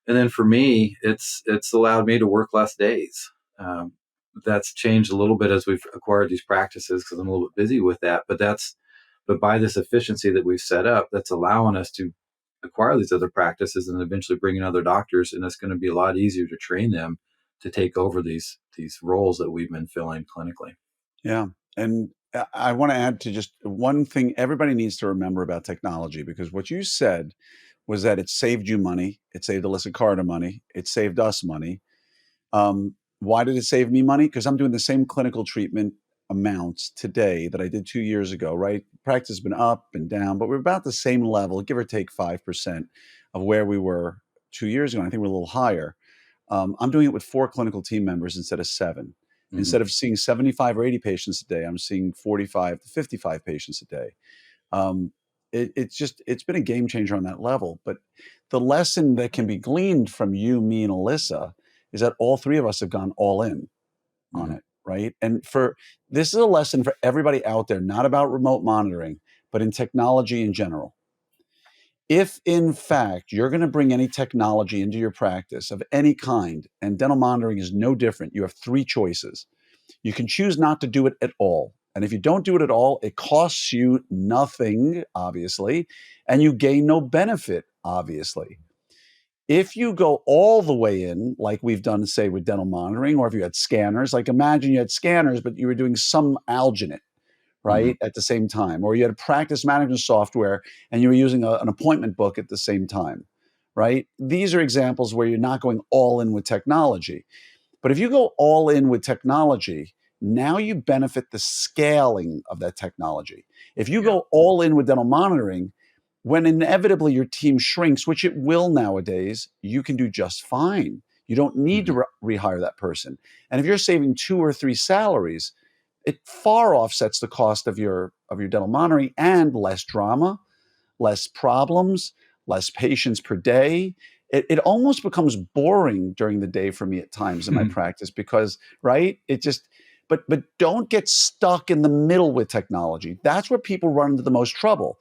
And then for me, it's allowed me to work less days. That's changed a little bit as we've acquired these practices, because I'm a little bit busy with that. But by this efficiency that we've set up, that's allowing us to acquire these other practices and eventually bring in other doctors. And it's going to be a lot easier to train them to take over these roles that we've been filling clinically.
Yeah. And I want to add to just one thing everybody needs to remember about technology, because what you said was that it saved you money. It saved Alyssa Carter money. It saved us money. Why did it save me money? Because I'm doing the same clinical treatment amounts today that I did 2 years ago, right? Practice has been up and down, but we're about the same level, give or take 5% of where we were 2 years ago. I think we're a little higher. I'm doing it with 4 clinical team members instead of 7. Mm-hmm. Instead of seeing 75 or 80 patients a day, I'm seeing 45 to 55 patients a day. It's been a game changer on that level. But the lesson that can be gleaned from you, me, and Alyssa is that all 3 of us have gone all in on it, right? And this is a lesson for everybody out there, not about remote monitoring, but in technology in general. If in fact you're going to bring any technology into your practice of any kind, and dental monitoring is no different, you have 3 choices. You can choose not to do it at all. And if you don't do it at all, it costs you nothing, obviously, and you gain no benefit, obviously. If you go all the way in, like we've done, say, with dental monitoring, or if you had scanners, like imagine you had scanners, but you were doing some alginate, right, at the same time, or you had a practice management software and you were using an appointment book at the same time, right? These are examples where you're not going all in with technology. But if you go all in with technology, now you benefit the scaling of that technology. If you go all in with dental monitoring, when inevitably your team shrinks, which it will nowadays, you can do just fine. You don't need to rehire that person. And if you're saving 2 or 3 salaries, it far offsets the cost of your dental monitoring, and less drama, less problems, less patients per day. It almost becomes boring during the day for me at times in my practice, because, right, but don't get stuck in the middle with technology. That's where people run into the most trouble.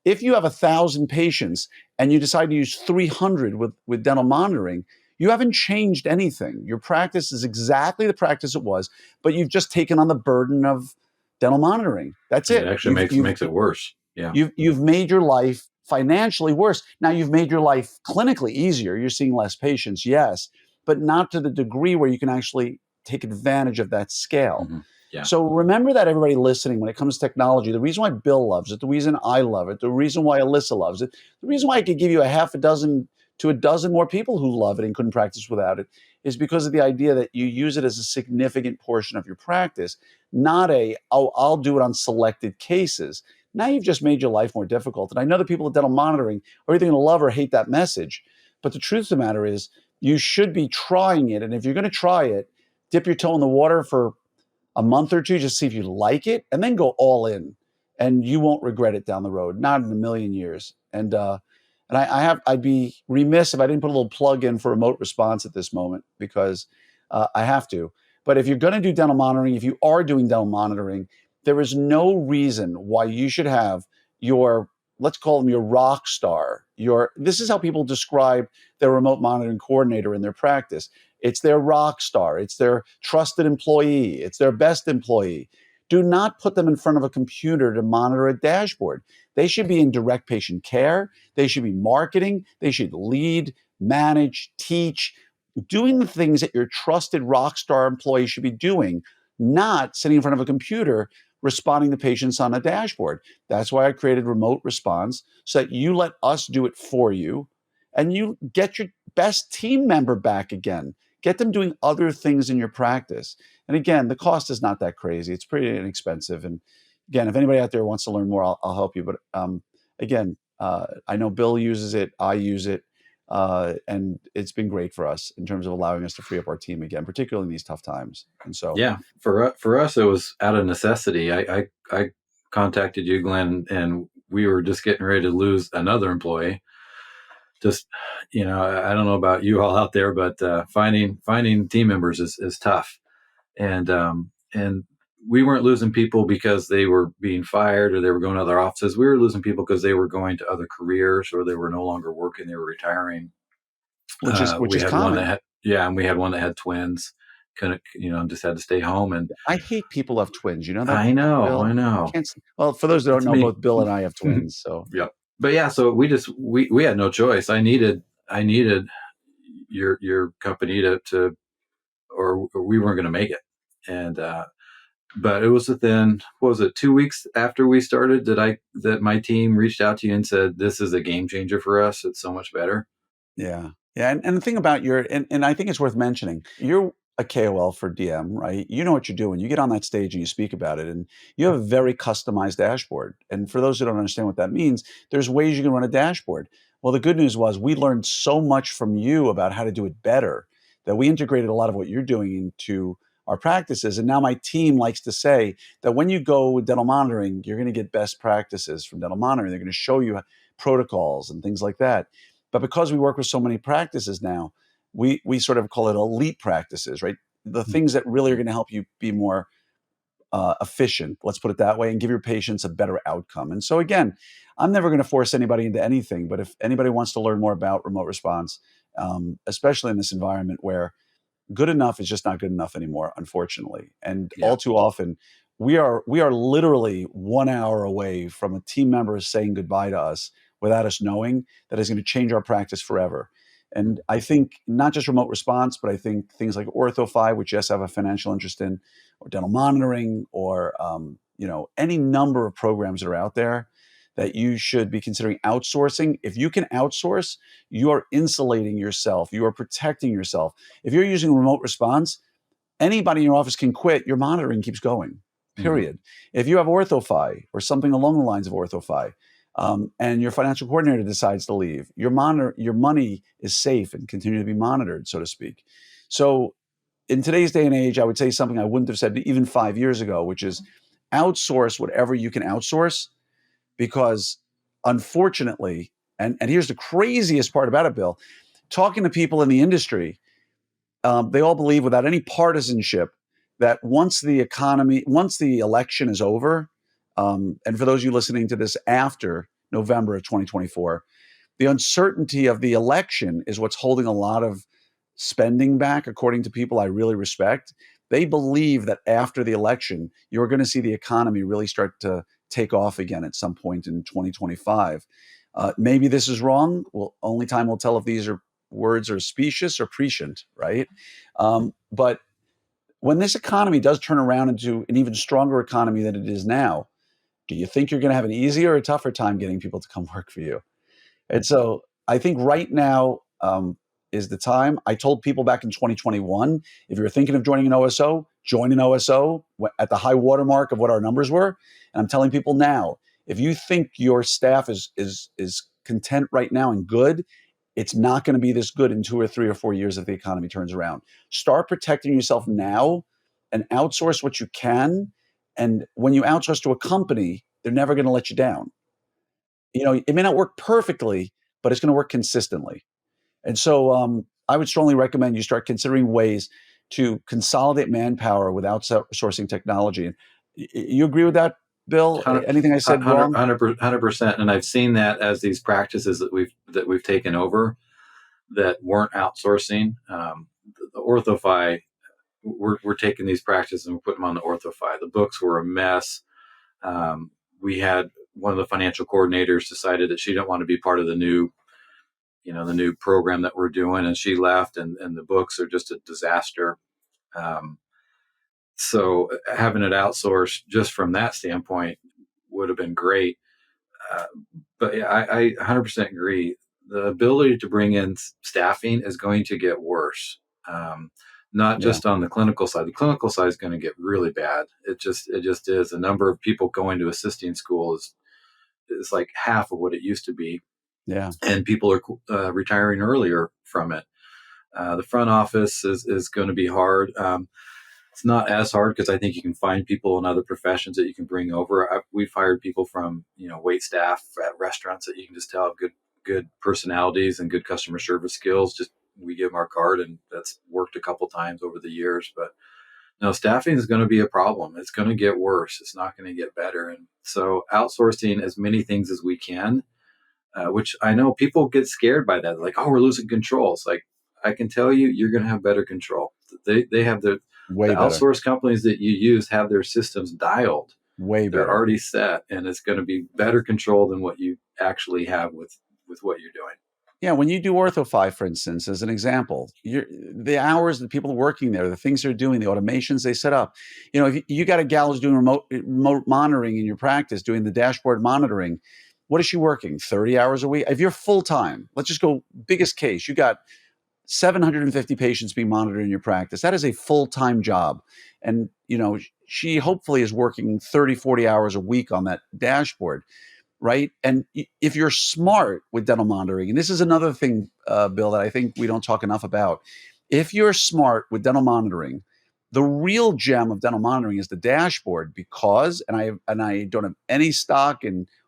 If you have 1,000 patients and you decide to use 300 with dental monitoring, You haven't changed anything. Your practice is exactly the practice it was, but you've just taken on the burden of dental monitoring. That's
It
it.
actually makes it worse. Yeah.
You've made your life financially worse. Now you've made your life clinically easier. You're seeing less patients, yes, but not to the degree where you can actually take advantage of that scale.
Mm-hmm. Yeah.
So remember that, everybody listening, when it comes to technology, the reason why Bill loves it, the reason I love it, the reason why Alyssa loves it, the reason why I could give you a half a dozen to a dozen more people who love it and couldn't practice without it, is because of the idea that you use it as a significant portion of your practice, not oh, I'll do it on selected cases. Now you've just made your life more difficult. And I know the people at Dental Monitoring are either going to love or hate that message. But the truth of the matter is, you should be trying it. And if you're going to try it, dip your toe in the water for a month or two, just see if you like it, and then go all in. And you won't regret it down the road, not in a million years. And I'd be remiss if I didn't put a little plug in for remote response at this moment, because I have to. But if you're going to do dental monitoring, if you are doing dental monitoring, there is no reason why you should have your, let's call them your rock star. This is how people describe their remote monitoring coordinator in their practice. It's their rock star. It's their trusted employee. It's their best employee. Do not put them in front of a computer to monitor a dashboard. They should be in direct patient care. They should be marketing. They should lead, manage, teach, doing the things that your trusted rock star employee should be doing, not sitting in front of a computer responding to patients on a dashboard. That's why I created remote response, so that you let us do it for you and you get your best team member back again. Get them doing other things in your practice. And again, the cost is not that crazy. It's pretty inexpensive. And again, if anybody out there wants to learn more, I'll help you. But again, I know Bill uses it. I use it. And it's been great for us in terms of allowing us to free up our team again, particularly in these tough times. And so,
yeah, for us, it was out of necessity. I contacted you, Glenn, and we were just getting ready to lose another employee. Just, I don't know about you all out there, but finding team members is tough. And we weren't losing people because they were being fired or they were going to other offices. We were losing people because they were going to other careers, or they were no longer working. They were retiring.
which is
We had
common.
one that had, and we had one that had twins. Couldn't, just had to stay home. And
I hate people who have twins. You know that?
I know,
Bill?
I know.
Well, for those that don't
It's
know,
me.
both Bill and I have twins. So
yeah, but yeah, so we had no choice. I needed your company to or we weren't going to make it. And but it was within, what was it, 2 weeks after we started that my team reached out to you and said, this is a game changer for us. It's so much better.
yeah. Yeah. And the thing about and I think it's worth mentioning, you're a KOL for DM, right? You know what you're doing. You get on that stage and you speak about it, and you have a very customized dashboard. And for those who don't understand what that means, there's ways you can run a dashboard. Well, the good news was we learned so much from you about how to do it better, that we integrated a lot of what you're doing into our practices. And now my team likes to say that when you go with dental monitoring, you're going to get best practices from dental monitoring. They're going to show you protocols and things like that. But because we work with so many practices now, we sort of call it elite practices, right? The things that really are going to help you be more efficient, let's put it that way, and give your patients a better outcome. And so again, I'm never going to force anybody into anything, but if anybody wants to learn more about remote response, especially in this environment where good enough is just not good enough anymore, unfortunately. And all too often, we are literally 1 hour away from a team member saying goodbye to us without us knowing, that is going to change our practice forever. And I think not just remote response, but I think things like OrthoFi, which yes, I have a financial interest in, or dental monitoring, or any number of programs that are out there that you should be considering outsourcing. If you can outsource, you are insulating yourself. You are protecting yourself. If you're using remote response, anybody in your office can quit. Your monitoring keeps going, period. If you have OrthoFi or something along the lines of OrthoFi, and your financial coordinator decides to leave, your money is safe and continue to be monitored, so to speak. So in today's day and age, I would say something I wouldn't have said even 5 years ago, which is outsource whatever you can outsource. Because unfortunately, and here's the craziest part about it, Bill, talking to people in the industry, they all believe without any partisanship that once the election is over, and for those of you listening to this after November of 2024, the uncertainty of the election is what's holding a lot of spending back, according to people I really respect. They believe that after the election, you're going to see the economy really start to take off again at some point in 2025. Maybe this is wrong. Well, only time will tell if these words are specious or prescient, right? But when this economy does turn around into an even stronger economy than it is now, do you think you're going to have an easier or tougher time getting people to come work for you? And so I think right now is the time. I told people back in 2021, if you're thinking of joining an OSO, join an OSO at the high watermark of what our numbers were. And I'm telling people now, if you think your staff is content right now and good, it's not going to be this good in 2 or 3 or 4 years if the economy turns around. Start protecting yourself now and outsource what you can. And when you outsource to a company, they're never going to let you down. It may not work perfectly, but it's going to work consistently. And so I would strongly recommend you start considering ways to consolidate manpower with outsourcing technology. And you agree with that, Bill?
100,
Anything I said wrong?
100%. And I've seen that as these practices that we've taken over that weren't outsourcing. The OrthoFi, we're taking these practices and we're putting them on the OrthoFi. The books were a mess. We had one of the financial coordinators decided that she didn't want to be part of the new program that we're doing, and she left, and the books are just a disaster. So having it outsourced just from that standpoint would have been great. But yeah, I 100% agree. The ability to bring in staffing is going to get worse. Not just on the clinical side. The clinical side is going to get really bad. It just is. The number of people going to assisting school is like half of what it used to be.
Yeah.
And people are retiring earlier from it. The front office is going to be hard. It's not as hard because I think you can find people in other professions that you can bring over. We've hired people from wait staff at restaurants that you can just tell have good personalities and good customer service skills. Just we give them our card, and that's worked a couple times over the years. But no, staffing is going to be a problem. It's going to get worse. It's not going to get better. And so outsourcing as many things as we can. Which I know people get scared by that. Like, oh, we're losing control. It's like, I can tell you, you're going to have better control. They have the outsourced companies that you use have their systems dialed.
Way better.
They're already set, and it's going to be better control than what you actually have with what you're doing.
Yeah, when you do OrthoFi, for instance, as an example, the hours that people are working there, the things they're doing, the automations they set up. If you got a gal who's doing remote monitoring in your practice, doing the dashboard monitoring, what is she working? 30 hours a week? If you're full-time, let's just go biggest case. You got 750 patients being monitored in your practice. That is a full-time job. And, she hopefully is working 30, 40 hours a week on that dashboard, right? And if you're smart with dental monitoring, and this is another thing, Bill, that I think we don't talk enough about. If you're smart with dental monitoring, the real gem of dental monitoring is the dashboard because, and I don't have any stock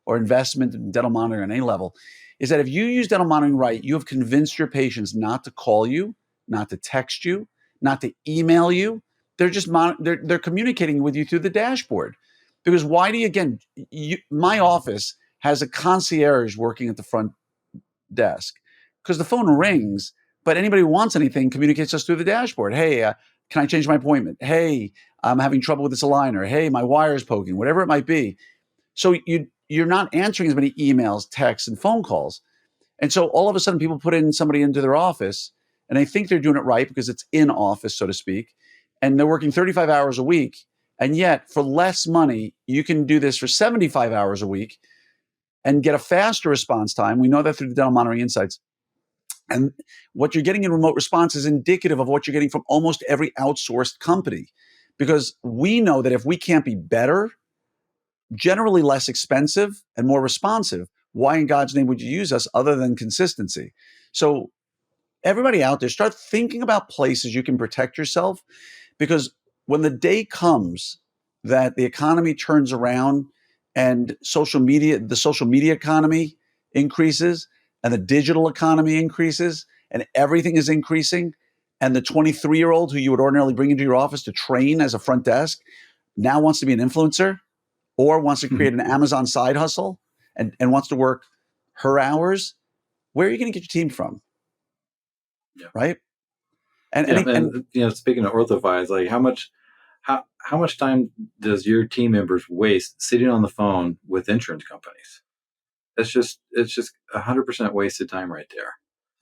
or investment in dental monitoring on any level, is that if you use dental monitoring right, you have convinced your patients not to call you, not to text you, not to email you. They're just they're communicating with you through the dashboard. Because why do you, my office has a concierge working at the front desk because the phone rings, but anybody who wants anything communicates us through the dashboard. Hey, can I change my appointment? Hey, I'm having trouble with this aligner. Hey, my wire is poking, whatever it might be. So you're not answering as many emails, texts, and phone calls. And so all of a sudden people put somebody into their office and they think they're doing it right because it's in office, so to speak. And they're working 35 hours a week. And yet for less money, you can do this for 75 hours a week and get a faster response time. We know that through the dental monitoring insights. And what you're getting in remote response is indicative of what you're getting from almost every outsourced company. Because we know that if we can't be better, generally less expensive and more responsive, why in God's name would you use us other than consistency? So everybody out there, start thinking about places you can protect yourself, because when the day comes that the economy turns around and the social media economy increases and the digital economy increases and everything is increasing, and the 23-year-old who you would ordinarily bring into your office to train as a front desk now wants to be an influencer or wants to create an Amazon side hustle and wants to work her hours, where are you going to get your team from?
Yeah.
Right?
And speaking of orthophiles, like how much time does your team members waste sitting on the phone with insurance companies? It's just 100% wasted time right there.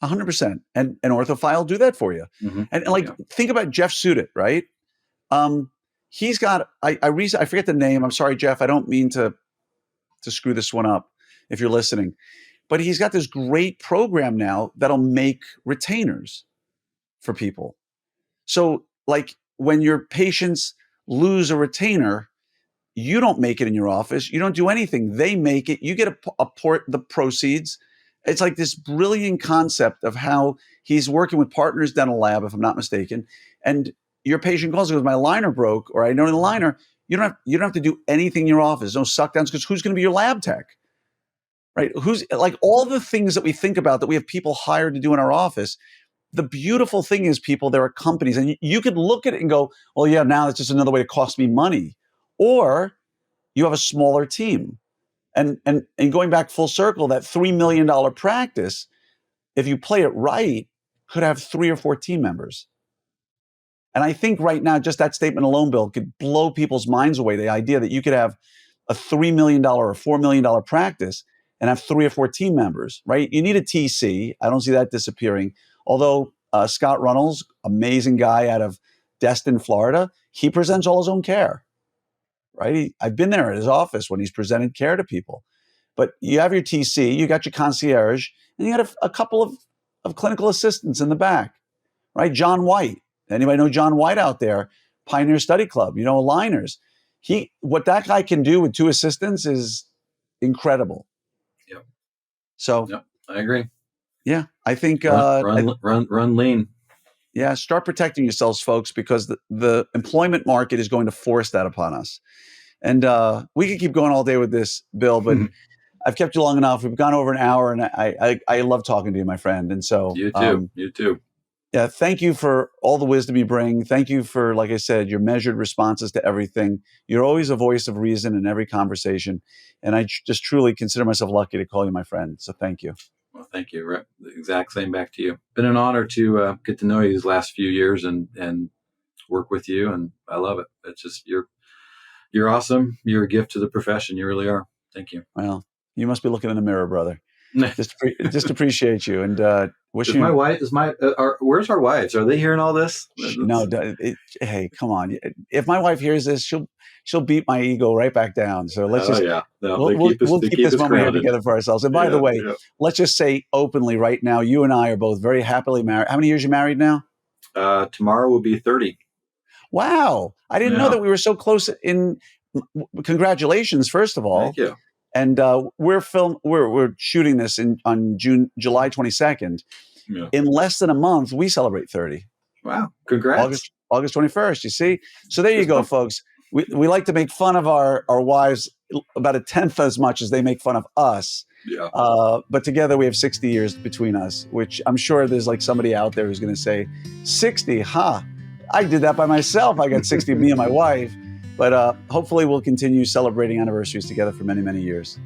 100%. And OrthoFile do that for you.
Mm-hmm.
And like, think about Jeff Sudit, right? He's got, I forget the name. I'm sorry, Jeff. I don't mean to screw this one up if you're listening, but he's got this great program now that'll make retainers for people. So like when your patients lose a retainer, you don't make it in your office. You don't do anything. They make it. You get the proceeds. It's like this brilliant concept of how he's working with Partners Dental Lab, if I'm not mistaken. And your patient calls and goes, my liner broke, or I know the liner. You don't have to do anything in your office. No suck downs, because who's going to be your lab tech? Right? Who's like all the things that we think about that we have people hired to do in our office. The beautiful thing is, people, there are companies, and you could look at it and go, well, yeah, now it's just another way to cost me money. Or you have a smaller team. And going back full circle, that $3 million practice, if you play it right, could have 3 or 4 team members. And I think right now, just that statement alone, Bill, could blow people's minds away. The idea that you could have a $3 million or $4 million practice and have 3 or 4 team members, right? You need a TC. I don't see that disappearing. Although Scott Runnels, amazing guy out of Destin, Florida, he presents all his own care, right? I've been there at his office when he's presented care to people. But you have your TC, you got your concierge, and you got a couple of clinical assistants in the back, right? John White. Anybody know John White out there? Pioneer Study Club, aligners. What that guy can do with 2 assistants is incredible.
Yep.
So
yep, I agree.
Yeah, I think
run lean.
Yeah, start protecting yourselves, folks, because the employment market is going to force that upon us. And we could keep going all day with this, Bill, but I've kept you long enough. We've gone over an hour, and I love talking to you, my friend. And so
you too.
Yeah, thank you for all the wisdom you bring. Thank you for, like I said, your measured responses to everything. You're always a voice of reason in every conversation. And I just truly consider myself lucky to call you my friend. So thank you.
Well, thank you. The exact same back to you. Been an honor to get to know you these last few years and work with you. And I love it. It's just, you're awesome. You're a gift to the profession. You really are. Thank you.
Well, you must be looking in the mirror, brother. Just appreciate you, and wish you.
My wife where's our wives? Are they hearing all this?
No, hey, come on. If my wife hears this, she'll beat my ego right back down. So let's we'll keep this moment here together for ourselves. And by the way, let's just say openly right now, you and I are both very happily married. How many years are you married now?
Tomorrow will be 30.
Wow, I didn't know that we were so close. Congratulations, first of all.
Thank you.
And we're shooting this on July 22nd. Yeah. In less than a month, we celebrate 30.
Wow! Congrats.
August 21st. You see? So there you go, folks. We like to make fun of our wives about 1/10 as much as they make fun of us.
Yeah.
But together we have 60 years between us, which I'm sure there's like somebody out there who's going to say, 60? Huh? I did that by myself. I got 60, me and my wife. But hopefully we'll continue celebrating anniversaries together for many, many years.